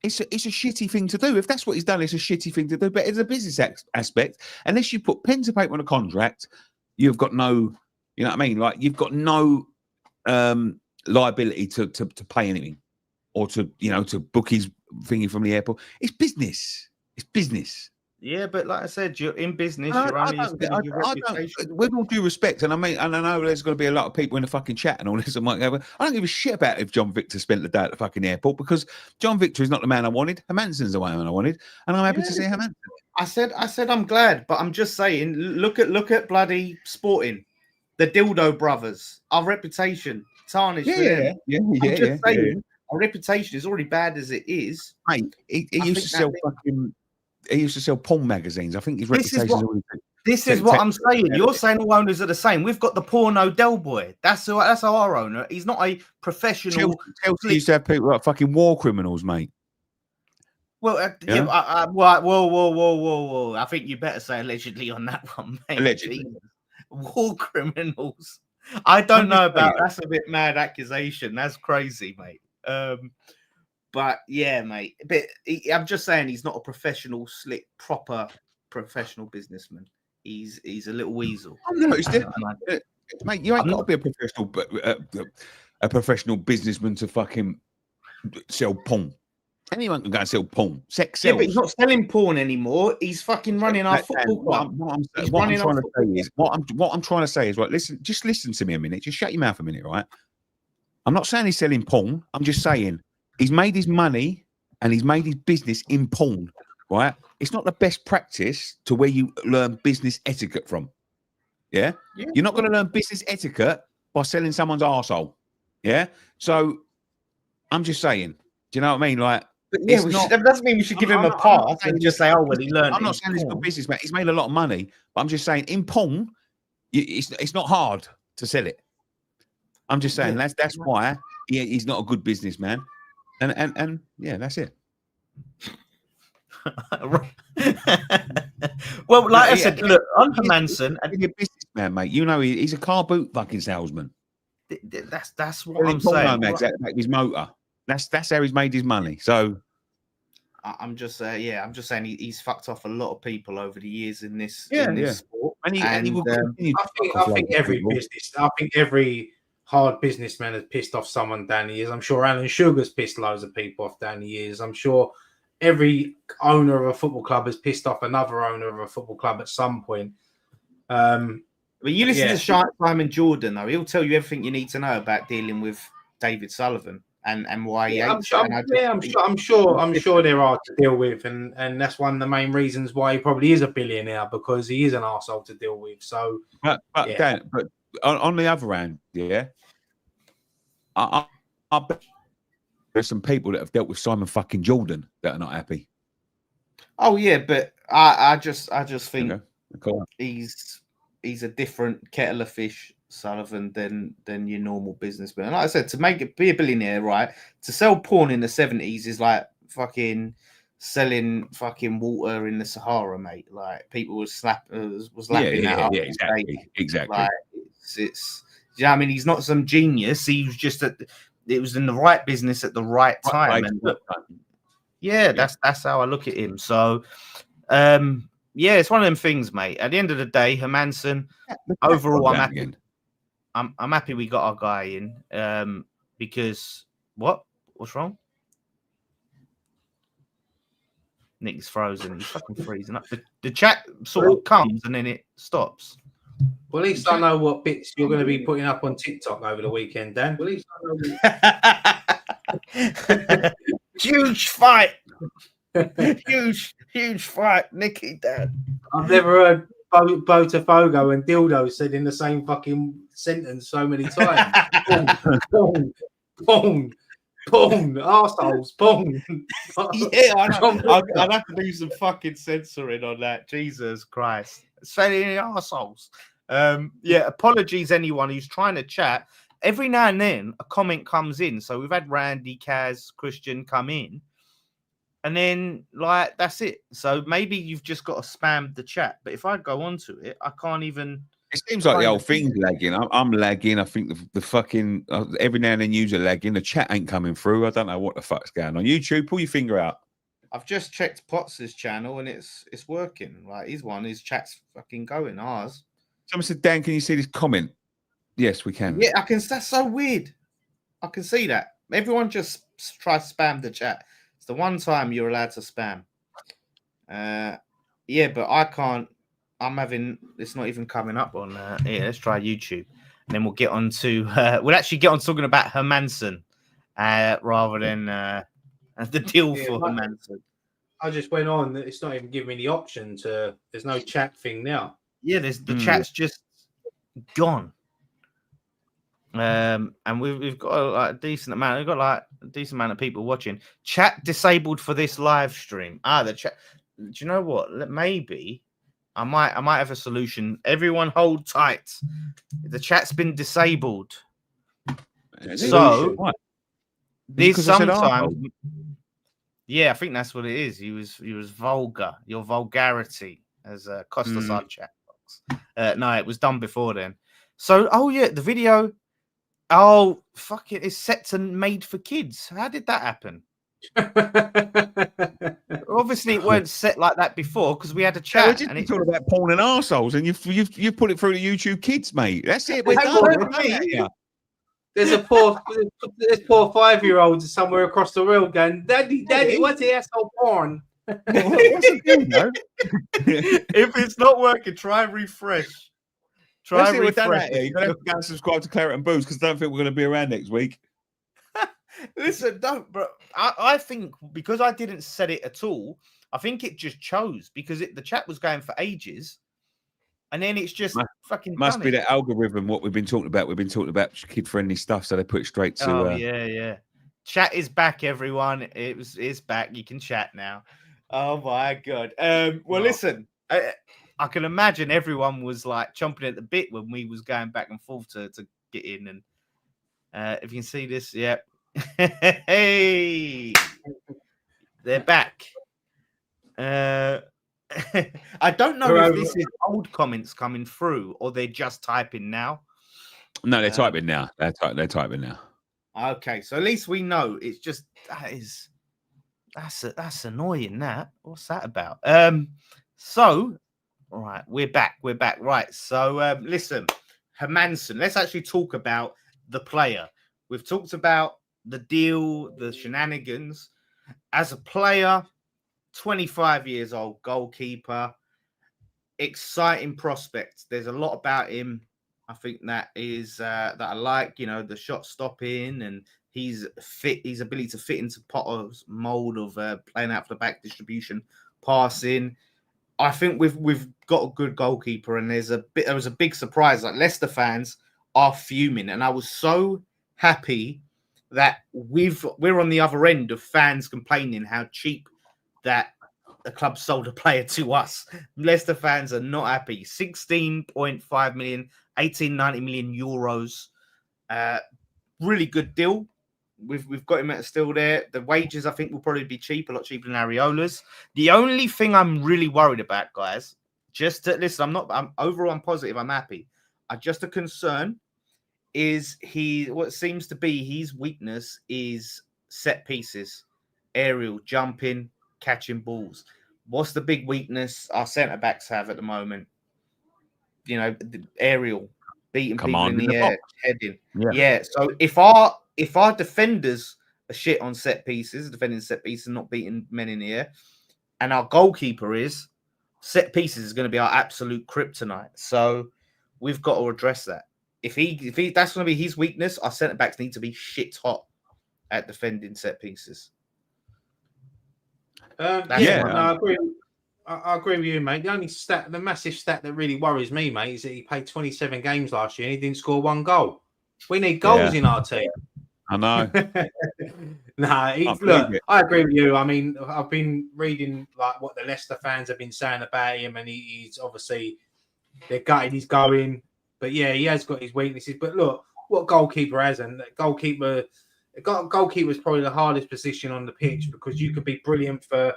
it's a shitty thing to do. If that's what he's done, it's a shitty thing to do. But as a business aspect, unless you put pen to paper on a contract, you've got no, you know what I mean? Like you've got no liability to pay anything or to book his thingy from the airport. It's business. It's business. Yeah, but like I said, you're in business. You're only your reputation. With all due respect, and I know there's going to be a lot of people in the fucking chat and all this. I don't give a shit about if John Victor spent the day at the fucking airport because John Victor is not the man I wanted. Hermansen's the man I wanted, and I'm happy to see Hermansen. I said I'm glad, but I'm just saying. Look at bloody Sporting, the Dildo Brothers. Our reputation tarnished. Yeah. Our reputation is already bad as it is. Mate, he used to sell fucking. He used to sell porn magazines. I think his reputation. This is what I'm saying. You're saying all owners are the same. We've got the porno Del Boy. That's our owner. He's not a professional. Chelsea used to have people like fucking war criminals, mate. Well, whoa. I think you better say allegedly on that one, mate. Allegedly. War criminals. I don't know about that's a bit mad accusation. That's crazy, mate. But yeah, mate. But I'm just saying he's not a professional, slick, proper professional businessman. He's a little weasel. No, mate. You ain't got to be a professional businessman to fucking sell porn. Anyone can go and sell porn. Sex sells. Yeah, but he's not selling porn anymore. He's fucking running our football club. What I'm trying to say is, right, just listen to me a minute. Just shut your mouth a minute, right? I'm not saying he's selling porn. I'm just saying he's made his money and he's made his business in porn, right? It's not the best practice to where you learn business etiquette from. Yeah? You're not going to learn business etiquette by selling someone's arsehole. Yeah? So I'm just saying, do you know what I mean? Like, that doesn't mean we should give him a pass and just say, oh, well, he learned. I'm not saying he's good business, mate. He's made a lot of money, but I'm just saying in porn, it's not hard to sell it. I'm just saying that's why he's not a good businessman. And yeah, that's it. Well, like I said, look, on Hermansen, he's a businessman, mate. You know, he's a car boot fucking salesman. That's what I'm saying. Like his motor. That's how he's made his money. So I'm just saying, he's fucked off a lot of people over the years in this sport. And he will continue. I think every hard businessman has pissed off someone down the years. I'm sure Alan Sugar's pissed loads of people off down the years. I'm sure every owner of a football club has pissed off another owner of a football club at some point. But you listen to Simon Jordan, though, he'll tell you everything you need to know about dealing with David Sullivan and why he hates it. I'm sure they're hard to deal with, and that's one of the main reasons why he probably is a billionaire, because he is an arsehole to deal with. So, but Dan, but on the other hand, I bet there's some people that have dealt with Simon fucking Jordan that are not happy. Oh yeah, but I just think he's a different kettle of fish, Sullivan, than your normal businessman. And like I said, to be a billionaire, right? To sell porn in the 70s is like fucking selling fucking water in the Sahara, mate. Like people was lapping that up. Yeah, exactly. Like it's you know what I mean, he's not some genius. He was just it was in the right business at the right time. That's how I look at him. So it's one of them things, mate. At the end of the day, Hermansen, overall, I'm happy. I'm happy we got our guy in. Because what's wrong? Nick's frozen. He's fucking freezing up. The chat sort of comes and then it stops. Well, at least I know what bits you're going to be putting up on TikTok over the weekend, Dan. Well, at least I know. Huge fight. huge fight, Nicky, Dan. I've never heard Botafogo and dildo said in the same fucking sentence so many times. Boom, arseholes, boom. Yeah, I'd have to do some fucking censoring on that. Jesus Christ. Saying arseholes. Apologies anyone who's trying to chat. Every now and then a comment comes in. So we've had Randy, Kaz, Christian come in. And then, like, that's it. So maybe you've just got to spam the chat. But if I go onto it, I can't even. It seems like the whole thing's lagging. I'm lagging. I think the fucking every now and then you're lagging. The chat ain't coming through. I don't know what the fuck's going on. YouTube, pull your finger out. I've just checked Potts' channel and it's working. Like his chat's fucking going. Ours. Someone said, Dan, can you see this comment? Yes, we can. Yeah, I can. That's so weird. I can see that. Everyone just try to spam the chat. It's the one time you're allowed to spam. But I can't. I'm having. It's not even coming up on. Let's try YouTube, and then we'll get on to. We'll actually get on talking about Hermansen, rather than the deal for Hermansen. I just went on. It's not even giving me the option to. There's no chat thing now. Yeah, the chat's just gone. And we've got a decent amount. We've got a decent amount of people watching. Chat disabled for this live stream. The chat. Do you know what? Maybe I might have a solution. Everyone, hold tight. The chat's been disabled. So there's sometimes. Yeah, I think that's what it is. He was vulgar. Your vulgarity, as Costas our chat box. No, it was done before then. So, the video. Oh, fuck it! It's set to made for kids. How did that happen? Obviously, it weren't set like that before because we had a chat. We're just talking about porn and arseholes, and you've put it through the YouTube Kids, mate. That's it. We're done. There's poor 5-year-olds somewhere across the world going, Daddy, what's the asshole porn? What's it doing, though? If it's not working, try and refresh. Try and refresh. You're going to have to go and subscribe to Claret and Booze because I don't think we're going to be around next week. Listen, don't, bro. I think because I didn't set it at all, I think it just chose because the chat was going for ages. And then it's just must be that algorithm. What we've been talking about. We've been talking about kid-friendly stuff, so they put it straight to. Yeah. Chat is back, everyone. It's back. You can chat now. Oh my god. Listen. I can imagine everyone was like chomping at the bit when we was going back and forth to get in. And if you can see this, yeah. Hey, they're back. I don't know if this is old comments coming through or they're just typing now. No, they're typing now. They're typing now. Okay, so at least we know. It's just that's annoying. What's that about? So All right, we're back. We're back. Right. So listen, Hermansen, let's actually talk about the player. We've talked about the deal, the shenanigans. As a player, 25 years old, goalkeeper, exciting prospect. There's a lot about him. I think that is that I like, you know, the shot stopping, and he's fit, his ability to fit into Potter's mold of playing out for the back, distribution, passing. I think we've got a good goalkeeper, and there was a big surprise. Like, Leicester fans are fuming, and I was so happy that we're on the other end of fans complaining how cheap that the club sold a player to us. Leicester fans are not happy. 16.5 million, 18.90 million euros. Really good deal. We've got him at still there. The wages, I think, will probably be cheap, a lot cheaper than Areola's. The only thing I'm really worried about, guys, listen, I'm positive, I'm happy. Just a concern is what seems to be his weakness is set pieces, aerial, jumping, catching balls. What's the big weakness our centre backs have at the moment? You know, the aerial, beating people in the air, heading. Yeah. So if our defenders are shit on set pieces, defending set pieces, not beating men in the air, and our goalkeeper is, set pieces is going to be our absolute kryptonite. So we've got to address that. If that's going to be his weakness, our centre backs need to be shit hot at defending set pieces. I agree. I agree with you, mate. The massive stat that really worries me, mate, is that he played 27 games last year and he didn't score one goal. We need goals in our team. I know. Look, I agree with you. I mean, I've been reading like what the Leicester fans have been saying about him, and he's obviously, they're gutted he's going. But yeah, he has got his weaknesses. But look, what goalkeeper hasn't? Goalkeeper is probably the hardest position on the pitch, because you could be brilliant for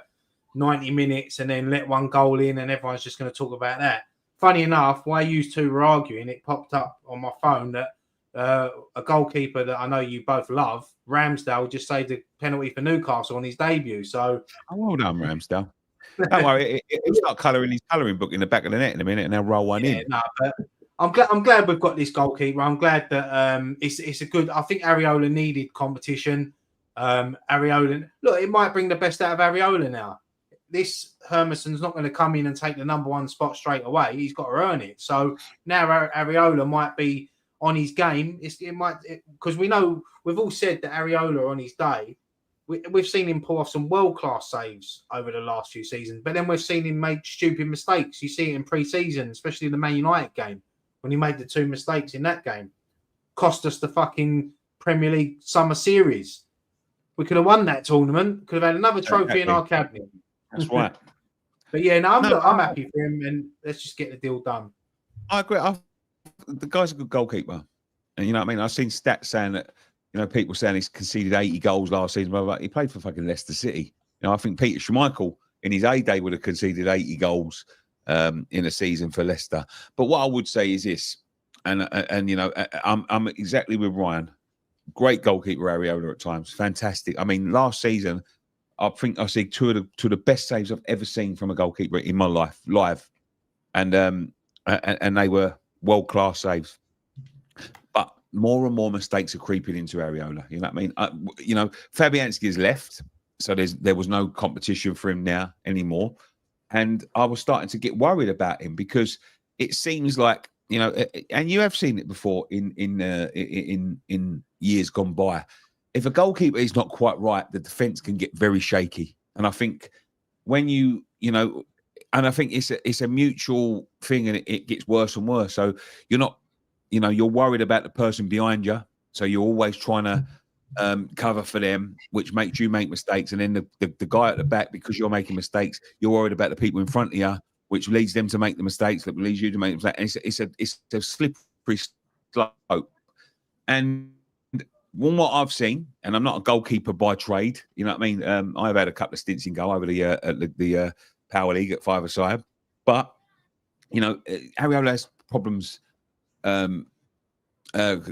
90 minutes and then let one goal in and everyone's just going to talk about that. Funny enough, while you two were arguing, it popped up on my phone that a goalkeeper that I know you both love, Ramsdale, just saved a penalty for Newcastle on his debut. So, well done, Ramsdale. Don't worry, he'll start colouring his colouring book in the back of the net in a minute, and they'll roll one in. No, but I'm glad we've got this goalkeeper. I'm glad that it's a good. I think Areola needed competition. Areola, look, it might bring the best out of Areola now. This Hermansen's not going to come in and take the number one spot straight away. He's got to earn it. So now Areola might be on his game. Because we know, we've all said that Areola on his day, we've seen him pull off some world-class saves over the last few seasons, but then we've seen him make stupid mistakes. You see it in pre-season, especially the Man United game, when he made the two mistakes in that game. Cost us the fucking Premier League summer series. We could have won that tournament, could have had another trophy in our cabinet. That's right. But yeah, I'm happy for him, and let's just get the deal done. I agree. The guy's a good goalkeeper, and you know what I mean. I've seen stats saying that, you know, people saying he's conceded 80 goals last season. But he played for fucking Leicester City. You know, I think Peter Schmeichel in his A-day would have conceded 80 goals in a season for Leicester. But what I would say is this, and you know, I'm exactly with Ryan. Great goalkeeper, Areola at times, fantastic. I mean, last season, I think I see two of the best saves I've ever seen from a goalkeeper in my life, live, and they were world-class saves. But more and more mistakes are creeping into Areola. You know what I mean? You know, Fabianski has left, so there was no competition for him now anymore, and I was starting to get worried about him, because it seems like, you know, and you have seen it before in years gone by. If a goalkeeper is not quite right, the defense can get very shaky. And I think when you know, and I think it's a mutual thing, and it gets worse and worse. So you're not, you know, you're worried about the person behind you. So you're always trying to cover for them, which makes you make mistakes. And then the guy at the back, because you're making mistakes, you're worried about the people in front of you, which leads them to make the mistakes, that leads you to make the mistakes. And it's a slippery slope. And from what I've seen, and I'm not a goalkeeper by trade, you know what I mean? I've had a couple of stints in goal over the Power League at five-a-side, but you know, Areola has problems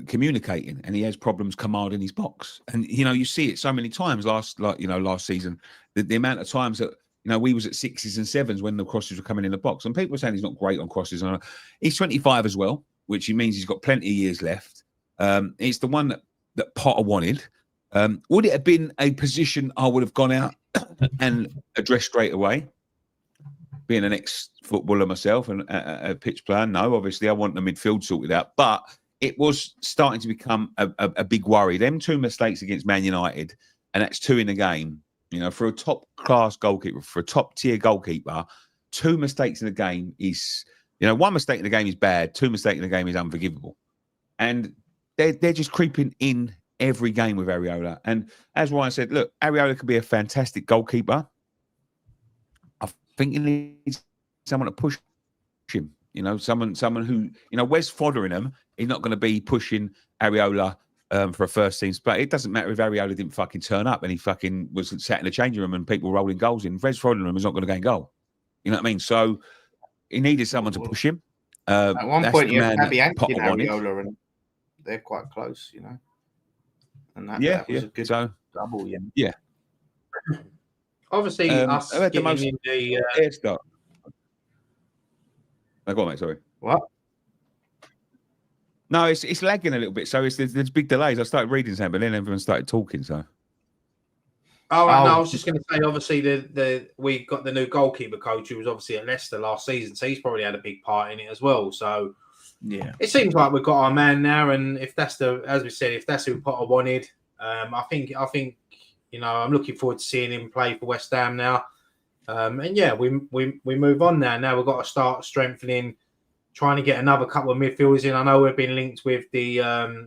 communicating, and he has problems commanding his box. And you know, you see it so many times last season. The amount of times that, we was at 6s and 7s when the crosses were coming in the box. And people were saying he's not great on crosses. And he's 25 as well, which means he's got plenty of years left. It's the one that Potter wanted. Would it have been a position I would have gone out and addressed straight away? Being an ex-footballer myself and a pitch player, no, obviously I want the midfield sorted out. But it was starting to become a big worry. Them 2 mistakes against Man United, and that's 2 in the game. For a top-class goalkeeper, for a top-tier goalkeeper, 2 mistakes in the game is, 1 mistake in the game is bad, 2 mistakes in the game is unforgivable. And they're just creeping in every game with Areola. And as Ryan said, look, Areola could be a fantastic goalkeeper. I think he needs someone to push him. Someone who, Wes Foderingham is not going to be pushing Areola for a first team spot. It doesn't matter if Areola didn't fucking turn up and he fucking was sat in the changing room and people rolling goals in. Wes Foderingham is not going to go and goal. You know what I mean? So he needed someone to push him. At one point, you had Areola, and they're quite close, And that was a good double, Yeah. Obviously, us getting in the start. Go on, mate. Sorry. What? No, it's lagging a little bit. So there's big delays. I started reading something, but then everyone started talking. So. No, I was just going to say, obviously, we got the new goalkeeper coach who was obviously at Leicester last season, so he's probably had a big part in it as well. So, yeah, it seems like we've got our man now, and if that's as we said, if that's who Potter wanted, I think, I'm looking forward to seeing him play for West Ham now. And yeah, we move on now. Now we've got to start strengthening, trying to get another couple of midfielders in. I know we've been linked with the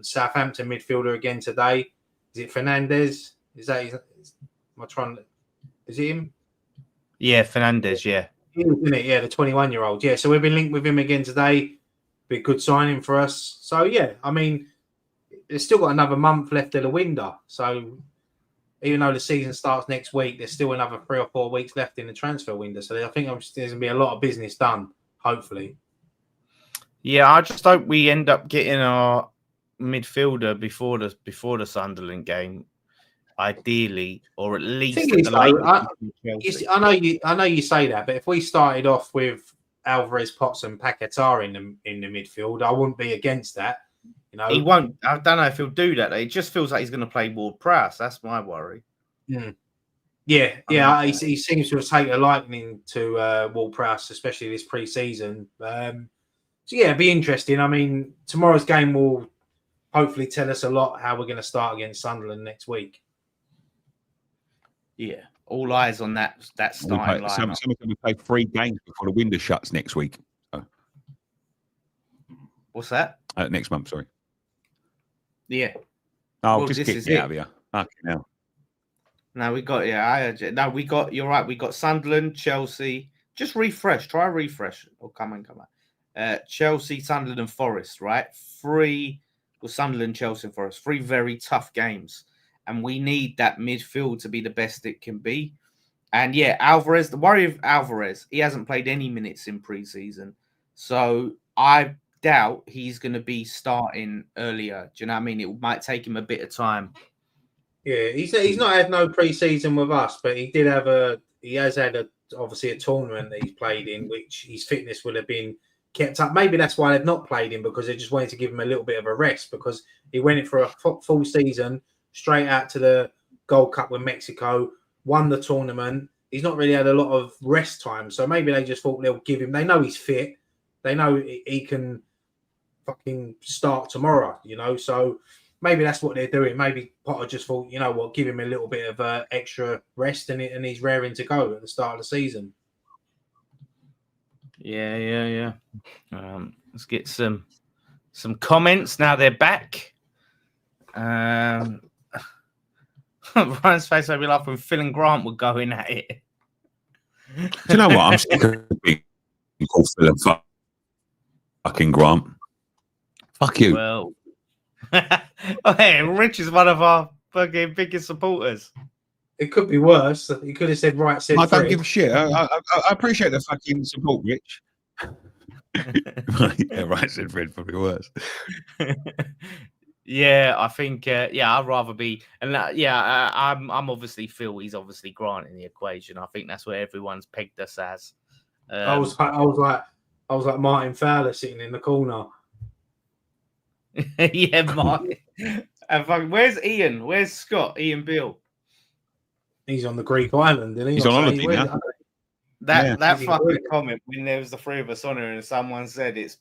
Southampton midfielder again today. Is it Fernandez? Is it him? Yeah, Fernandez, yeah. Isn't it? Yeah, the 21-year-old. Yeah, so we've been linked with him again today. Be a good signing for us. So, yeah, I mean, there's still got another month left of the window. So, even though the season starts next week, there's still another 3 or 4 weeks left in the transfer window. So, I think there's going to be a lot of business done, hopefully. Yeah, I just hope we end up getting our midfielder before the Sunderland game. Ideally, or at least I know you say that, but if we started off with Alvarez, Potts, and Paqueta in the midfield, I wouldn't be against that. He won't. I don't know if he'll do that. It just feels like he's going to play Ward-Prowse. That's my worry. Yeah. He seems to have taken a liking to Ward-Prowse, especially this pre-season. So yeah, it'd be interesting. I mean, tomorrow's game will hopefully tell us a lot how we're going to start against Sunderland next week. Yeah, all eyes on that starting lineup. Some of them will play 3 games before the window shuts next week. So. What's that? Next month, sorry. Yeah. Oh, just kick it out of you. Fucking hell. No, we got you're right. We got Sunderland, Chelsea. Just refresh. Try a refresh. Oh, come on. Chelsea, Sunderland, and Forest, right? 3 Sunderland, Chelsea, and Forest. 3 very tough games. And we need that midfield to be the best it can be. And yeah, Alvarez, the worry of Alvarez, he hasn't played any minutes in pre-season. So I doubt he's going to be starting earlier. Do you know what I mean? It might take him a bit of time. Yeah, he's not had no pre-season with us, but he has had obviously a tournament that he's played in, which his fitness would have been kept up. Maybe that's why they've not played him, because they just wanted to give him a little bit of a rest, because he went in for a full season, straight out to the Gold Cup with Mexico, won the tournament. He's not really had a lot of rest time. So maybe they just thought they'll give him, they know he's fit. They know he can fucking start tomorrow, So maybe that's what they're doing. Maybe Potter just thought, give him a little bit of extra rest and he's raring to go at the start of the season. Yeah. Let's get some comments now they're back. Ryan's face made me laugh when Phil and Grant were going at it. Do you know what? I'm sick of being called Phil and fucking Grant. Fuck you. Well, hey, Rich is one of our fucking biggest supporters. It could be worse. He could have said right. I don't give a shit. I appreciate the fucking support, Rich. Yeah, right. Said Fred, probably worse. Yeah, I think. I'd rather be, and I'm obviously Phil. He's obviously Grant in the equation. I think that's where everyone's pegged us as. I was like Martin Fowler sitting in the corner. Yeah, Martin. And where's Ian? Where's Scott? Ian Bill. He's on the Greek island, isn't he? He's on holiday now. That fucking comment when there was the three of us on here and someone said it's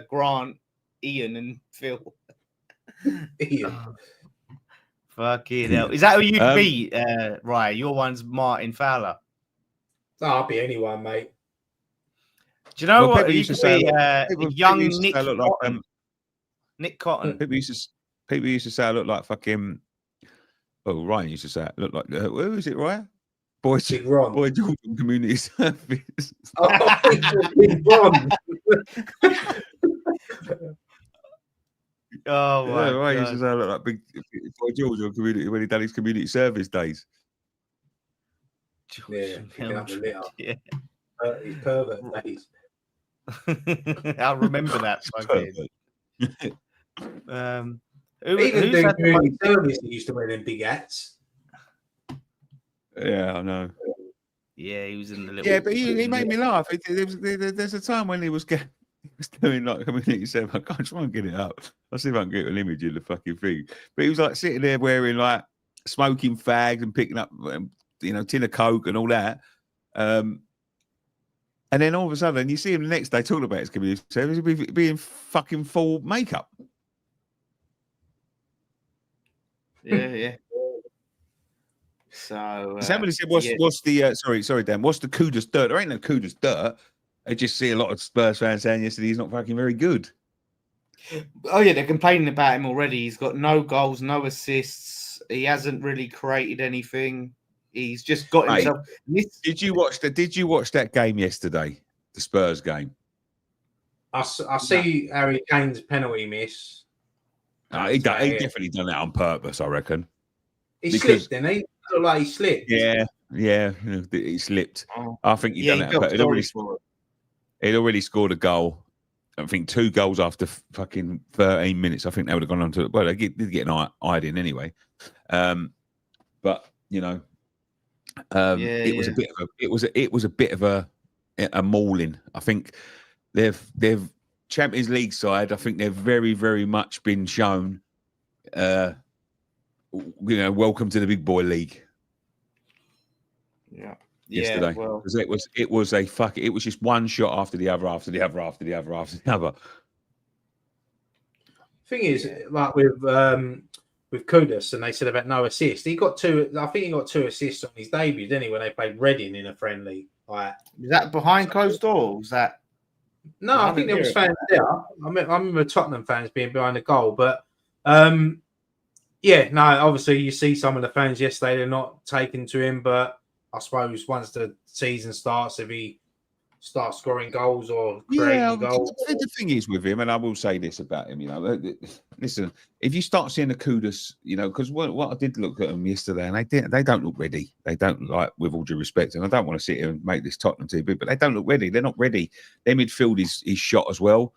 Grant, Ian, and Phil. Ian. Fucking hell. Is that who you'd be, Ryan? Your one's Martin Fowler. I'll be anyone, mate. Do you know what? You could be young Nick Cotton. Nick Cotton. People used to say I look like fucking. Oh, Ryan used to say I look like. Who is it, Ryan? Boy Jordan Community Service. Oh, Big Ron. Oh my Ryan God. used to say I look like Big Boy George on community when he done his community service days. Yeah, picking up the litter. Yeah. His pervert days. I remember that. Even doing community service, he used to wear them big hats. Yeah, I know. Yeah, he was in the little. Yeah, but he made me laugh. There's a time when he was doing like community service. I can't try and get it up. I'll see if I can get an image of the fucking thing. But he was like sitting there wearing like smoking fags and picking up, tin of Coke and all that. And then all of a sudden, you see him the next day talking about his community service, he'd be in fucking full makeup. Yeah. So somebody said, "What's the sorry, Dan? What's the Kudus dirt? There ain't no Kudus dirt. I just see a lot of Spurs fans saying yesterday he's not fucking very good." Oh yeah, they're complaining about him already. He's got no goals, no assists. He hasn't really created anything. He's just got himself. Did you watch that game yesterday? The Spurs game. I see Harry Kane's penalty miss. He definitely done that on purpose, I reckon. He slipped, didn't he? Looked like he slipped. Yeah, he slipped. I think he done that. But he'd already scored a goal. I think 2 goals after fucking 13 minutes. I think they would have gone on to. Well, they did get an eyed in anyway. But it was a bit of a mauling. I think they've Champions League side. I think they've very, very much been shown. Welcome to the big boy league. Yeah. Yesterday, because it was just one shot after the other, after the other, after the other, after the other. Thing is, like with Kudus, and they said about no assist. He got 2. I think he got 2 assists on his debut, didn't he? When they played Reading in a friendly. Like, was that behind closed doors? Was that? No, I think there was fans there. I remember Tottenham fans being behind the goal, but obviously you see some of the fans yesterday, they're not taken to him, but I suppose once the season starts, if he starts scoring goals or creating goals. The thing is with him, and I will say this about him, listen, if you start seeing the Kudus, because what I did look at them yesterday, and they don't look ready. They don't, like, with all due respect, and I don't want to sit here and make this Tottenham too big, but they don't look ready. They're not ready. Their midfield is shot as well.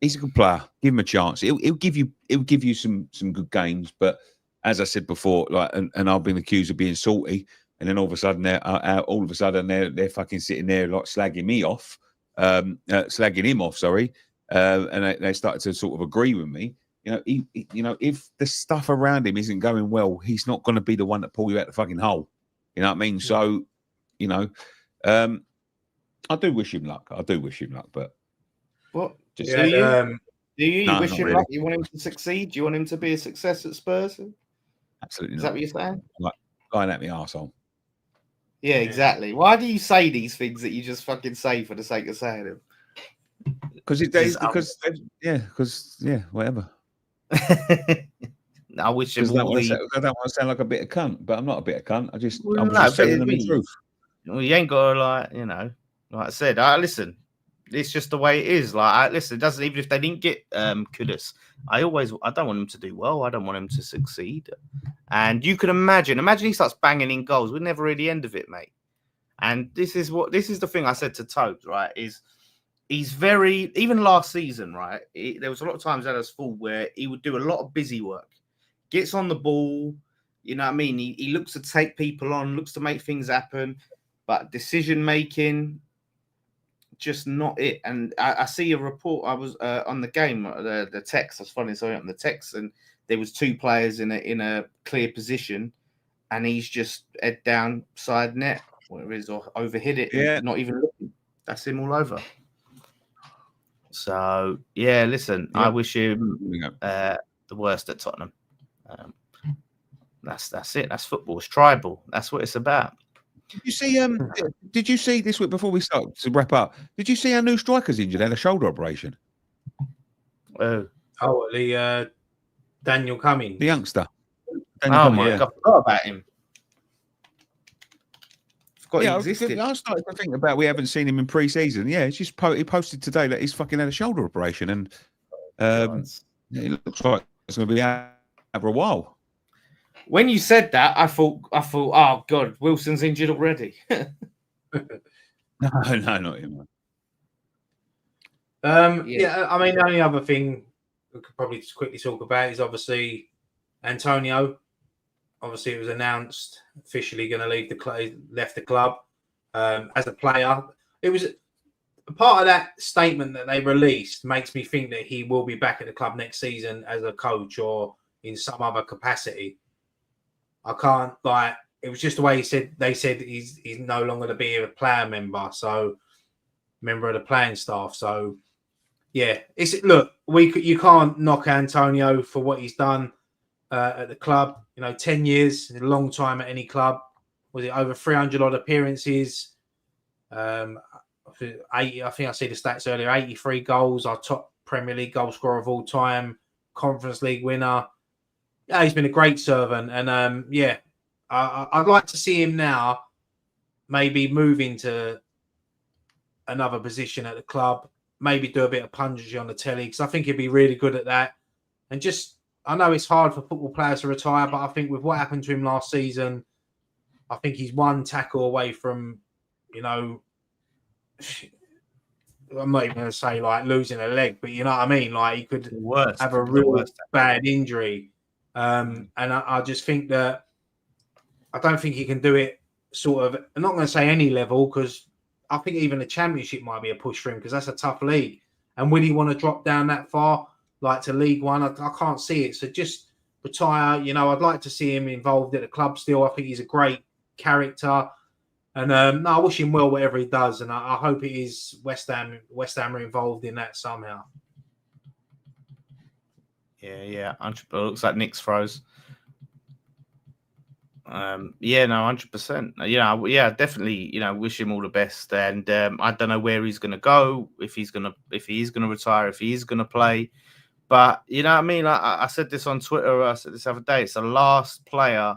He's a good player. Give him a chance. He'll give you some good games, but as I said before, like, and I've been accused of being salty. And then all of a sudden, they're fucking sitting there like slagging me off, slagging him off. Sorry, and they started to sort of agree with me. If the stuff around him isn't going well, he's not going to be the one that pull you out the fucking hole. You know what I mean? So, I do wish him luck. But what? Do you wish him luck? You want him to succeed? Do you want him to be a success at Spurs? Absolutely. Is that what you're saying? Like lying at me arsehole. Yeah, exactly. Why do you say these things that you just fucking say for the sake of saying them? Because whatever. I wish him I don't want to sound like a bit of cunt, but I'm not a bit of cunt. I'm just telling them the truth. Well, you ain't got to like I said. Listen, it's just the way it is. Listen, it doesn't, even if they didn't get Kudus, I don't want him to do well. I don't want him to succeed. And you can imagine he starts banging in goals. We're never at the end of it, mate. And this is the thing I said to Tobes, right? Is he's very, even last season, right? There was a lot of times at his full where he would do a lot of busy work, gets on the ball. You know what I mean? He looks to take people on, looks to make things happen, but decision making, just not it. And I see a report. I was on the game, the text. I was funny, sorry, on the text, and there was 2 players in a clear position, and he's just head down side net, whatever it is, or overhit it, Yeah. not even looking. That's him all over. So yeah, listen, I wish him the worst at Tottenham. That's it. That's football. It's tribal. That's what it's about. Did you see? Did you see this week before we start to wrap up? Did you see our new striker's injured? Had a shoulder operation. The Daniel Cummings, The youngster. Oh my God, I forgot about him. I started to think about we haven't seen him in pre-season. Yeah, it's just he posted today that he's fucking had a shoulder operation, and it looks like it's going to be out for a while. When you said that, I thought, oh God, Wilson's injured already. No, not him. Yeah, I mean, the only other thing we could probably just quickly talk about is obviously Antonio. Obviously, it was announced officially going to leave left the club as a player. It was a part of that statement that they released makes me think that he will be back at the club next season as a coach or in some other capacity. I can't it was just the way they said he's no longer to be a player member, so member of the playing staff. So yeah, you can't knock Antonio for what he's done at the club. 10 years, a long time at any club. Was it over 300 odd appearances? 80, I think I see the stats earlier. 83 goals, our top Premier League goal scorer of all time, Conference League winner. Yeah, he's been a great servant, and I'd like to see him now maybe move into another position at the club, maybe do a bit of punditry on the telly, because I think he'd be really good at that. And I know it's hard for football players to retire, but I think with what happened to him last season, I think he's one tackle away from, I'm not even going to say losing a leg, but you know what I mean? He could have a real bad injury. And I just think that I don't think he can do it I'm not going to say any level, because I think even the Championship might be a push for him, because that's a tough league. And will he want to drop down that far, to League One? I can't see it. So just retire. I'd like to see him involved at the club still. I think he's a great character. And I wish him well, whatever he does. And I hope it is West Ham are involved in that somehow. Yeah. It looks like Nick's froze. 100%. Definitely. Wish him all the best. And I don't know where he's going to go. If he is going to retire, if he is going to play. But you know what I mean. I said this on Twitter. I said this other day. It's the last player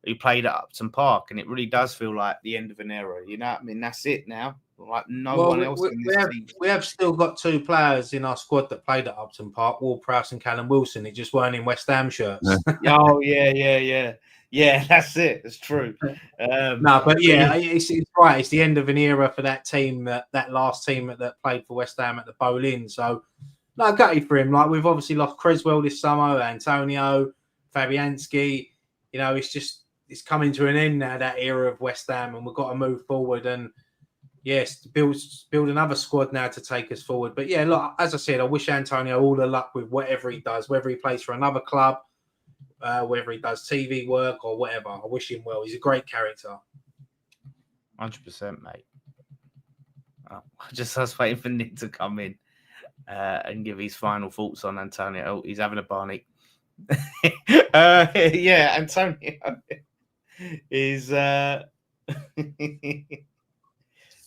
who played at Upton Park, and it really does feel like the end of an era. You know what I mean? That's it now. One else in this team. We have still got 2 players in our squad that played at Upton Park, Ward-Prowse and Callum Wilson. They just weren't in West Ham shirts. Oh, yeah. Yeah, that's it. It's true. It's right. It's the end of an era for that team, that last team that played for West Ham at the Boleyn. So, gutted for him. We've obviously lost Creswell this summer, Antonio, Fabianski. It's coming to an end now, that era of West Ham, and we've got to move forward and build another squad now to take us forward. But as I said, I wish Antonio all the luck with whatever he does, whether he plays for another club, whether he does TV work or whatever. I wish him well. He's a great character. 100%, mate. I was waiting for Nick to come in and give his final thoughts on Antonio. Oh, he's having a Barney. Antonio is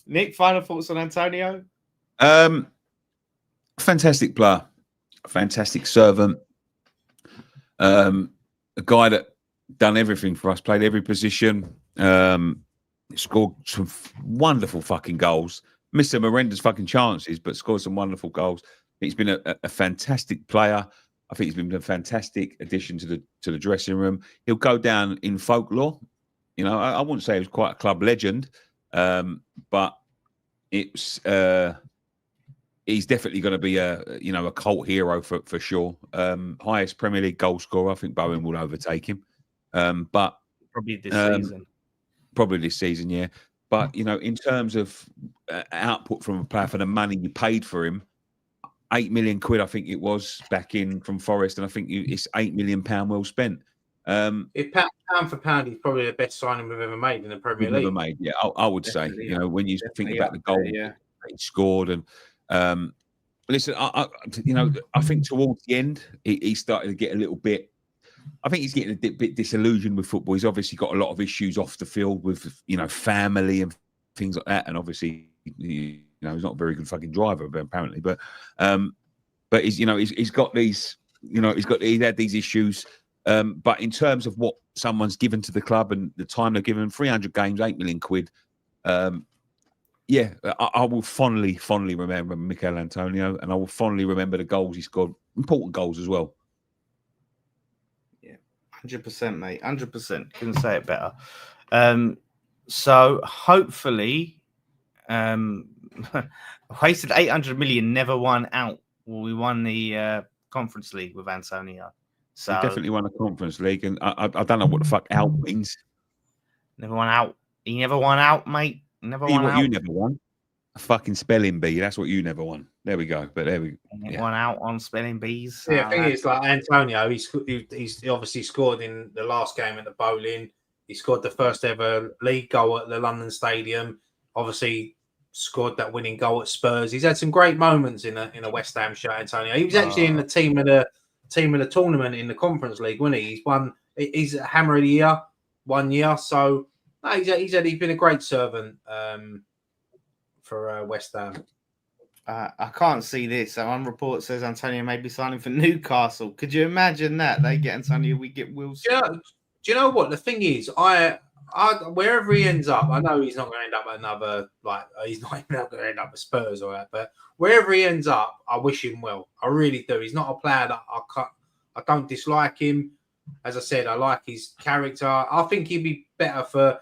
Nick, final thoughts on Antonio? Fantastic player, fantastic servant, a guy that done everything for us, played every position, scored some wonderful fucking goals, missed some horrendous fucking chances, but scored some wonderful goals. He's been a fantastic player. I think he's been a fantastic addition to the dressing room. He'll go down in folklore. I wouldn't say he was quite a club legend, but it's he's definitely going to be a cult hero for sure. Highest Premier League goal scorer. I think Bowen will overtake him. But probably this season. Probably this season, yeah. But in terms of output from a player for the money you paid for him, £8 million, I think it was back in from Forest, and I think it's £8 million well spent. If pound for pound, he's probably the best signing we've ever made in the Premier League. Ever made, yeah. I would Definitely, say, when you think about the goal yeah. that he scored, and listen, I think towards the end he started to get a little bit. I think he's getting a bit disillusioned with football. He's obviously got a lot of issues off the field with family and things like that, and obviously he's not a very good fucking driver, apparently. But he's got these, he's had these issues. But in terms of what someone's given to the club and the time they're given, 300 games, £8 million. I will fondly remember Michail Antonio, and I will fondly remember the goals he scored, important goals as well. 100%, mate. 100%. Couldn't say it better. So hopefully, wasted 800 million, never won out. Well, we won the Conference League with Antonio. So he definitely won a Conference League, and I don't know what the fuck out means. Never won out. He never won out, mate. Never won out. You never won. A fucking spelling bee. That's what you never won. There we go. But there we go. Won out on spelling bees. Yeah, the thing is, like Antonio, he's obviously scored in the last game at the Bowling. He scored the first ever league goal at the London Stadium. Obviously, scored that winning goal at Spurs. He's had some great moments in a West Ham shirt, Antonio. He was actually in the team of the tournament in the Conference League, wasn't he? He's a Hammer of the Year 1 year. So no, he's been a great servant for West Ham. I can't see this. One report says Antonio may be signing for Newcastle. Could you imagine that? They get Antonio, we get Wilson. Do you know what? The thing is, I wherever he ends up, I know he's not going to end up at another, he's not even going to end up at Spurs or that, but wherever he ends up, I wish him well. I really do. He's not a player that I don't dislike him. As I said, I like his character. I think he'd be better for,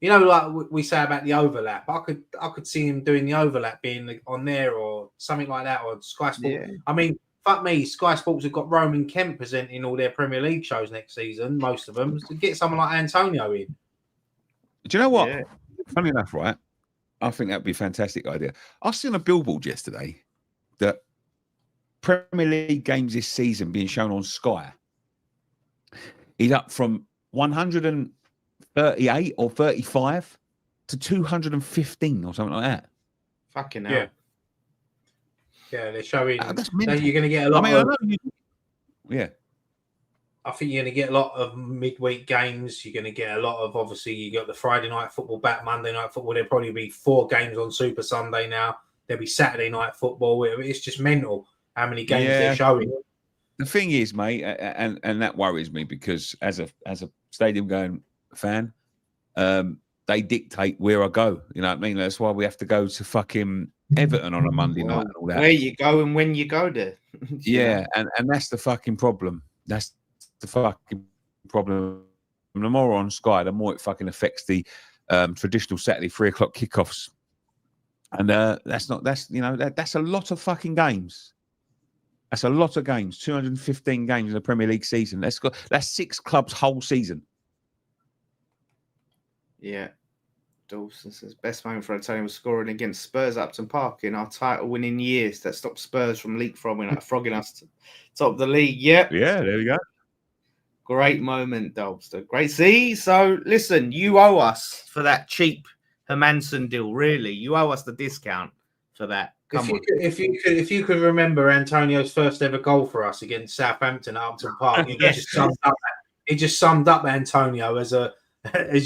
like we say about the overlap. I could see him doing the overlap, being on there or something like that, or Sky Sports. Yeah. I mean, fuck me, Sky Sports have got Roman Kemp presenting all their Premier League shows next season, most of them. To get someone like Antonio in. Do you know what? Yeah. Funny enough, right? I think that'd be a fantastic idea. I seen a billboard yesterday that Premier League games this season being shown on Sky is up from 138 or 35 to 215 or something like that. Fucking hell. Yeah, they're showing. That's mental. You're going to get a lot yeah. I think you're going to get a lot of midweek games. You're going to get a lot of, obviously, you got the Friday night football back, Monday night football. There'll probably be 4 games on Super Sunday now. There'll be Saturday night football. It's just mental how many games they're showing. The thing is, mate, and that worries me because as a stadium going fan, they dictate where I go. You know what I mean? That's why we have to go to fucking Everton on a Monday night and all that. Where you go and when you go there. Yeah, and that's the fucking problem. That's the fucking problem. The more on Sky, the more it fucking affects the traditional Saturday 3:00 kickoffs. And that's a lot of fucking games. That's a lot of games. 215 games in the Premier League season. That's 6 clubs whole season. Yeah. Dawson says best moment for Antonio was scoring against Spurs at Upton Park in our title-winning years that stopped Spurs from leapfrogging us to top the league. Yep. Yeah, there we go. Great moment, Dobster. Great. See, so listen, you owe us for that cheap Hermanson deal. Really, you owe us the discount for that. If you could remember Antonio's first ever goal for us against Southampton at Upton Park, it just summed up Antonio as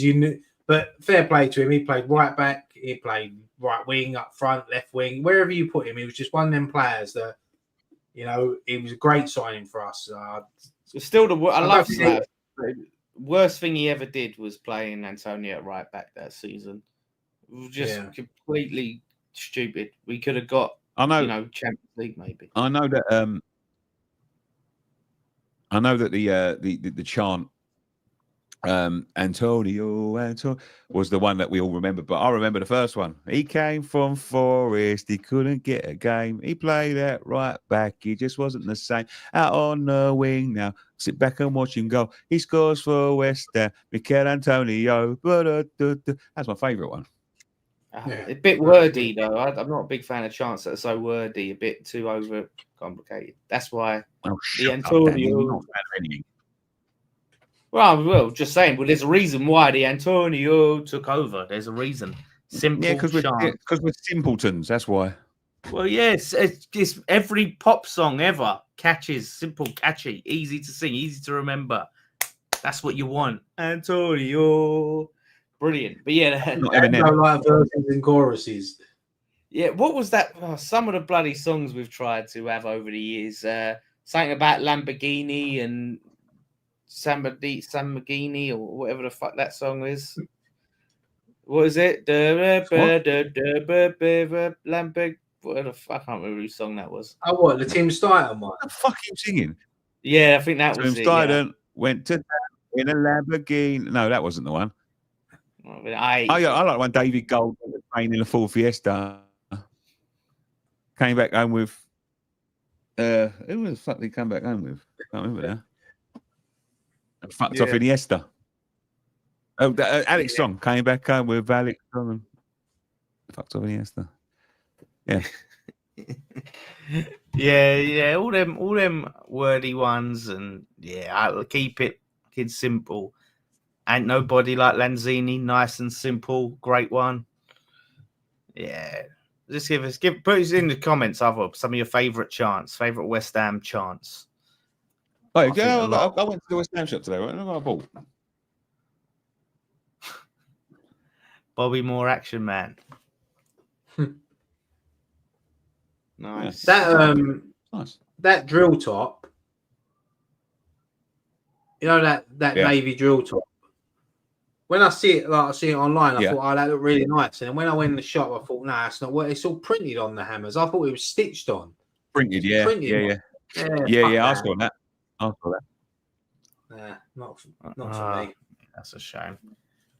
you knew. But fair play to him. He played right back. He played right wing, up front, left wing, wherever you put him. He was just one of them players that, he was a great signing for us. Still, I love Slav. Worst thing he ever did was playing Antonio at right back that season. It was just completely stupid. We could have got, Champions League maybe. I know that. The chant Antonio was the one that we all remember, but I remember the first one. He came from Forest, he couldn't get a game. He played at right back, he just wasn't the same. Out on the wing now, sit back and watch him go. He scores for West Ham, Michail Antonio. That's my favourite one. A bit wordy though. I'm not a big fan of chants that are so wordy, a bit too over complicated. That's why the Antonio. Well, just saying. Well, there's a reason why the Antonio took over. There's a reason. Simple. Yeah, because we're simpletons. That's why. Well, yes, it's every pop song ever catches, simple, catchy, easy to sing, easy to remember. That's what you want, Antonio. Brilliant. But yeah, no like verses and choruses. Yeah, what was that? Oh, some of the bloody songs we've tried to have over the years. Something about Lamborghini and Lamborghini or whatever the fuck that song is. What is it? Lamborghini. What the fuck? I can't remember whose song that was. Oh, what? The Tim Steidten one? What the fuck are you singing? Yeah, I think that was Tim Steidten went to in a Lamborghini. No, that wasn't the one. I like one David Gold playing in the Ford Fiesta. Came back home with who the fuck did he come back home with? I can't remember now. Fucked off Iniesta. Oh, Alex Song came back home with Alex Song and fucked off Iniesta. Yeah. yeah. All them wordy ones, and I'll keep it kids simple. Ain't nobody like Lanzini, nice and simple, great one. Yeah. Just put us in the comments some of your favourite chants, favourite West Ham chants. Oh, I went to the West Ham shop today. What have I bought? Bobby Moore, Action Man. Nice. Nice. That drill top. You know that navy drill top. When I see it online, I thought, oh, that looked really nice. And when I went in the shop, I thought, nah, it's not what it's all printed on the hammers. I thought it was stitched on. Printed, yeah. I saw that. Nah, not for me. That's a shame.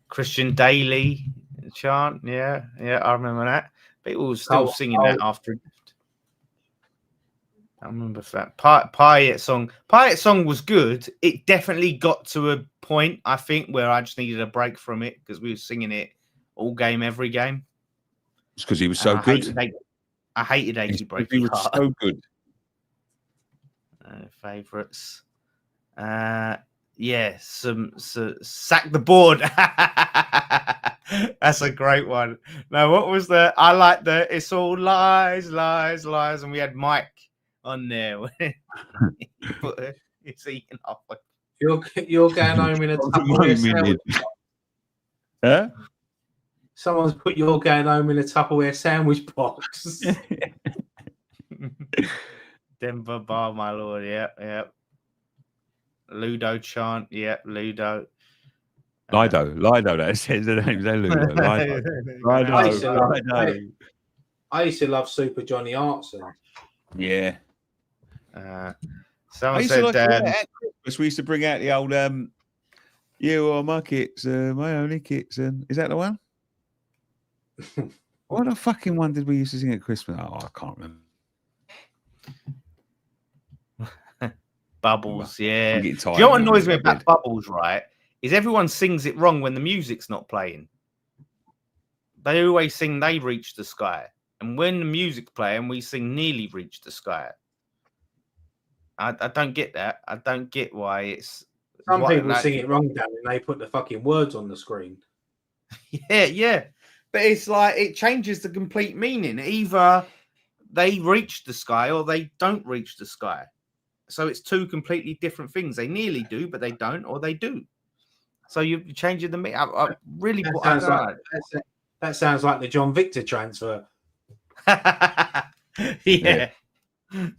Christian Daly chant, yeah, I remember that. People were still singing that after. I remember that Pint song. Pint song was good. It definitely got to a point, I think, where I just needed a break from it because we were singing it all game, every game. It's because he was so good. I hated Achy Breaky He was so good. Favourites. Some Sack the Board. That's a great one. No, what was I like It's All Lies, Lies, Lies, and we had Mike on there. It's eating off. You're going home in a Tupperware sandwich. Huh? Someone's put "You're going home in a Tupperware sandwich box." Denver Bar, my lord. Yeah. Ludo chant. Yeah, Ludo. Lido. That says the name. Ludo. Lido. I used to love Super Johnny Artson. Yeah. Someone said at Christmas we used to bring out the old "You are my kits, my only kits," and is that the one? What the fucking one did we used to sing at Christmas? Oh, I can't remember. Bubbles, yeah. You know what annoys me about Bubbles, right? Is everyone sings it wrong when the music's not playing. They always sing "They Reach the Sky," and when the music's playing, we sing "Nearly Reach the Sky." I don't get that. I don't get why it's. Some people sing it wrong, Dan, and they put the fucking words on the screen. Yeah. But it's like it changes the complete meaning. Either they reach the sky or they don't reach the sky. So it's two completely different things. They nearly do, but they don't, or they do. So you're changing the meaning. I really that sounds like the John Victor transfer. Yeah.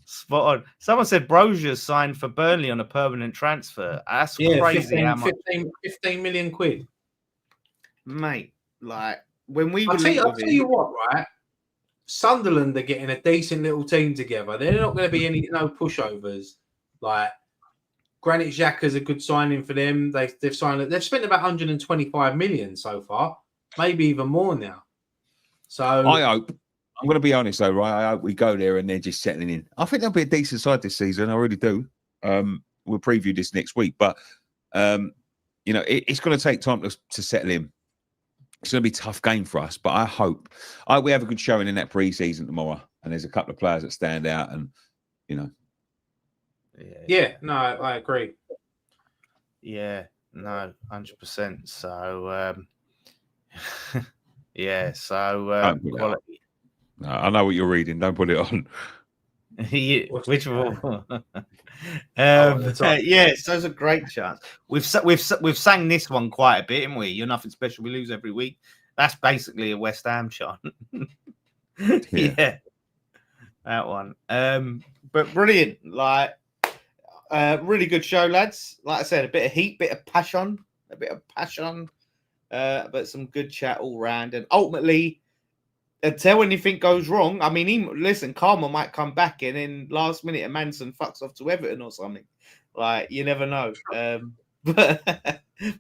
Spot on. Someone said Brozier signed for Burnley on a permanent transfer. That's crazy. 15 million quid. Mate, like when we I'll tell you what, right? Sunderland are getting a decent little team together. They're not going to be no pushovers. Like Granit Xhaka's a good signing for them. They've signed. They've spent about 125 million so far, maybe even more now. So I hope. I'm going to be honest though, right? I hope we go there and they're just settling in. I think they'll be a decent side this season. I really do. We'll preview this next week, but it's going to take time to settle in. It's going to be a tough game for us, but I hope we have a good showing in that pre-season tomorrow. And there's a couple of players that stand out, and Yeah, no, I agree. Yeah, no, 100%. So, yeah, so quality. No, I know what you're reading. Don't put it on. Which one? Yeah, so it's a great chance. We've sang this one quite a bit, haven't we? You're nothing special. We lose every week. That's basically a West Ham chant. Yeah, that one. But brilliant. Like, really good show, lads. Like I said, a bit of heat, bit of passion, but some good chat all round. And ultimately, until anything goes wrong, I mean, listen, Karma might come back and then last minute a Manson fucks off to Everton or something. Like, you never know. But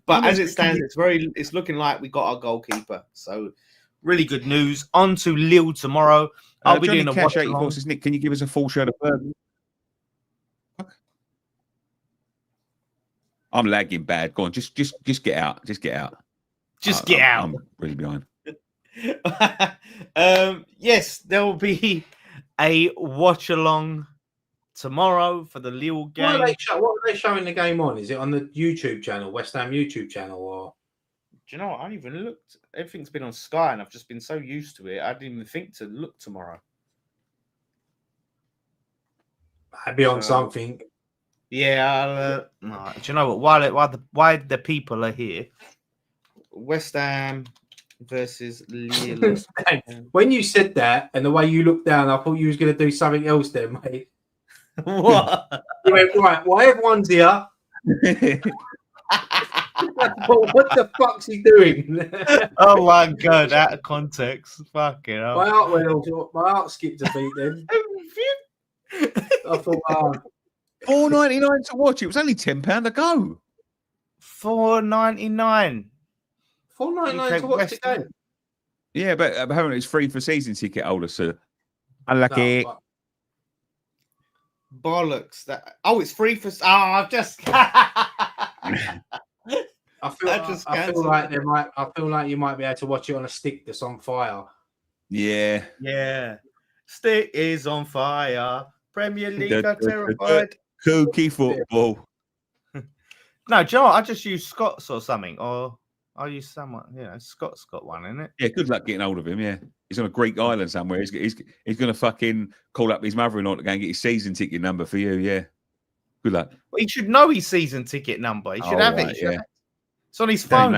as it stands, it's looking like we got our goalkeeper. So really good news. On to Lille tomorrow. I'll be doing a watch along. Nick, can you give us a full show of Fergie? I'm lagging bad. Go on, just get out. Just get out. Get out. I'm really behind. Yes, there will be a watch along tomorrow for the Lille game. What are they showing the game on? Is it on the YouTube channel, West Ham YouTube channel, or? Do you know what? I haven't even looked. Everything's been on Sky, and I've just been so used to it. I didn't even think to look tomorrow. I'd be on something. Yeah. No, do you know what? Why the people are here? West Ham versus Lille. When you said that and the way you looked down, I thought you was going to do something else there, mate. What? You went, right, well, everyone's here. What the fuck's he doing? Oh my god, out of context. Fucking hell. My heart skipped a beat then. I thought, $4.99 to watch. It was only £10 to go. $4.99. $4.99 to watch the game. Yeah, but apparently it's free for season ticket holders, so unlucky. No, bollocks! It's free for. I've just. I feel like you might be able to watch it on a stick that's on fire. Yeah. Yeah. Stick is on fire. Premier League are terrified. Kooky football. No, do you know what? I just use Scott's or something, or I'll use someone. Scott's got one, isn't it? Yeah, good luck getting hold of him. Yeah, he's on a Greek island somewhere. He's going to fucking call up his mother-in-law to go and get his season ticket number for you. Yeah, good luck. Well, he should know his season ticket number. He should have it. Yeah. It's on his phone.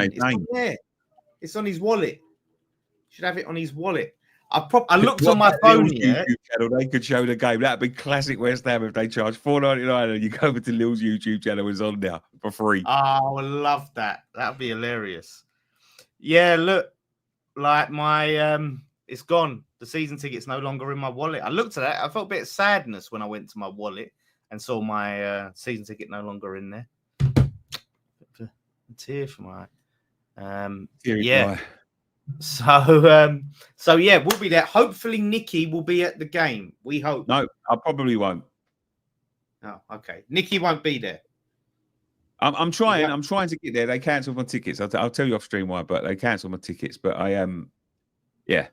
It's on his wallet. He should have it on his wallet. I looked on my phone. Yeah, channel, they could show the game. That'd be classic West Ham if they charge $4.99 and you go over to Lille's YouTube channel. It's on there for free. Oh, I would love that. That'd be hilarious. Yeah, look, like my it's gone. The season ticket's no longer in my wallet. I looked at that. I felt a bit of sadness when I went to my wallet and saw my season ticket no longer in there. A tear for my yeah. Boy. So yeah, we'll be there. Hopefully, Nikki will be at the game. We hope. No, I probably won't. Oh, okay. Nikki won't be there. I'm trying. I'm trying to get there. They cancelled my tickets. I'll tell you off stream why, but they cancelled my tickets. But I yeah.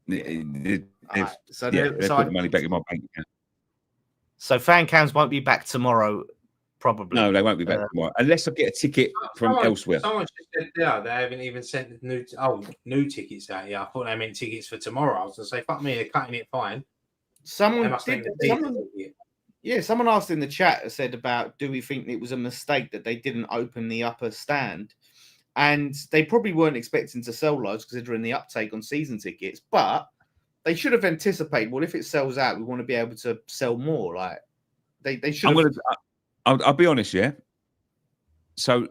They've put the money back in my bank account. So fan cams won't be back tomorrow. Probably. No, they won't be back tomorrow unless I get a ticket from elsewhere. Someone just said, yeah, they haven't even sent new tickets out. Yeah, I thought they meant tickets for tomorrow. I was going to say, fuck me, they're cutting it fine. Someone asked in the chat, said about, do we think it was a mistake that they didn't open the upper stand? And they probably weren't expecting to sell loads considering the uptake on season tickets, but they should have anticipated, well, if it sells out, we want to be able to sell more. Like they should have. I'll be honest, yeah. So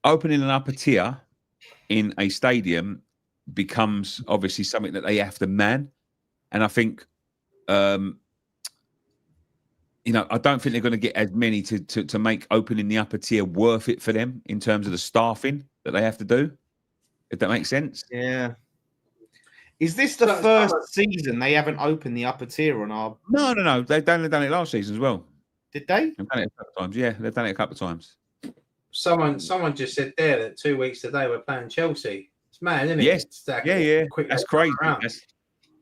opening an upper tier in a stadium becomes obviously something that they have to man. And I think I don't think they're going to get as many to make opening the upper tier worth it for them in terms of the staffing that they have to do. If that makes sense. Yeah. Is this the first season they haven't opened the upper tier on our? No. They've done it last season as well. Did they? They've done it a couple of times. Yeah, they've done it a couple of times. Someone just said there that 2 weeks today we're playing Chelsea. It's mad, isn't it? Yes. Yeah. That's crazy.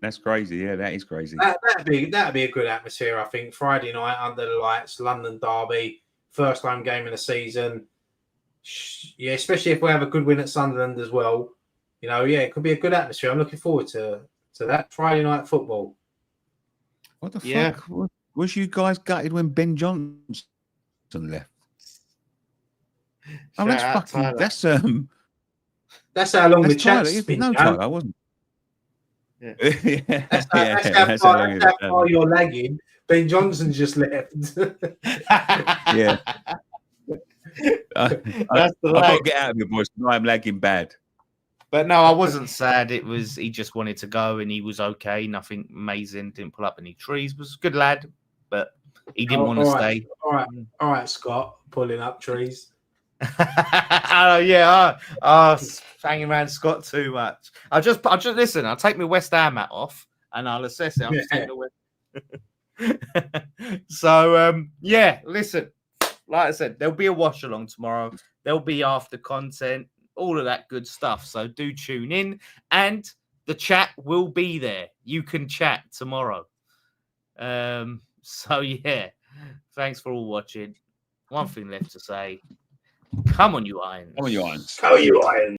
That's crazy. Yeah, that is crazy. That'd be a good atmosphere, I think. Friday night under the lights, London derby, first home game of the season. Yeah, especially if we have a good win at Sunderland as well. It could be a good atmosphere. I'm looking forward to that Friday night football. What the fuck? Was you guys gutted when Ben Johnson left? That's fucking. Tyler. That's how long the chat's been. No, Tyler, I wasn't. Yeah. That's how far you're lagging. Ben Johnson's just left. Yeah. I've got to get out of your voice. I'm lagging bad. But no, I wasn't sad. It was he just wanted to go and he was okay. Nothing amazing. Didn't pull up any trees. Was a good lad, but he didn't want to stay. All right, Scott, pulling up trees. Oh yeah, hanging around Scott too much. I'll just listen. I'll take my West Ham hat off and I'll assess it. So listen. Like I said, there'll be a wash along tomorrow. There'll be after content, all of that good stuff. So do tune in, and the chat will be there. You can chat tomorrow. So yeah, thanks for all watching. One thing left to say. Come on, you Irons. Come on, you Irons. Come on, you Irons.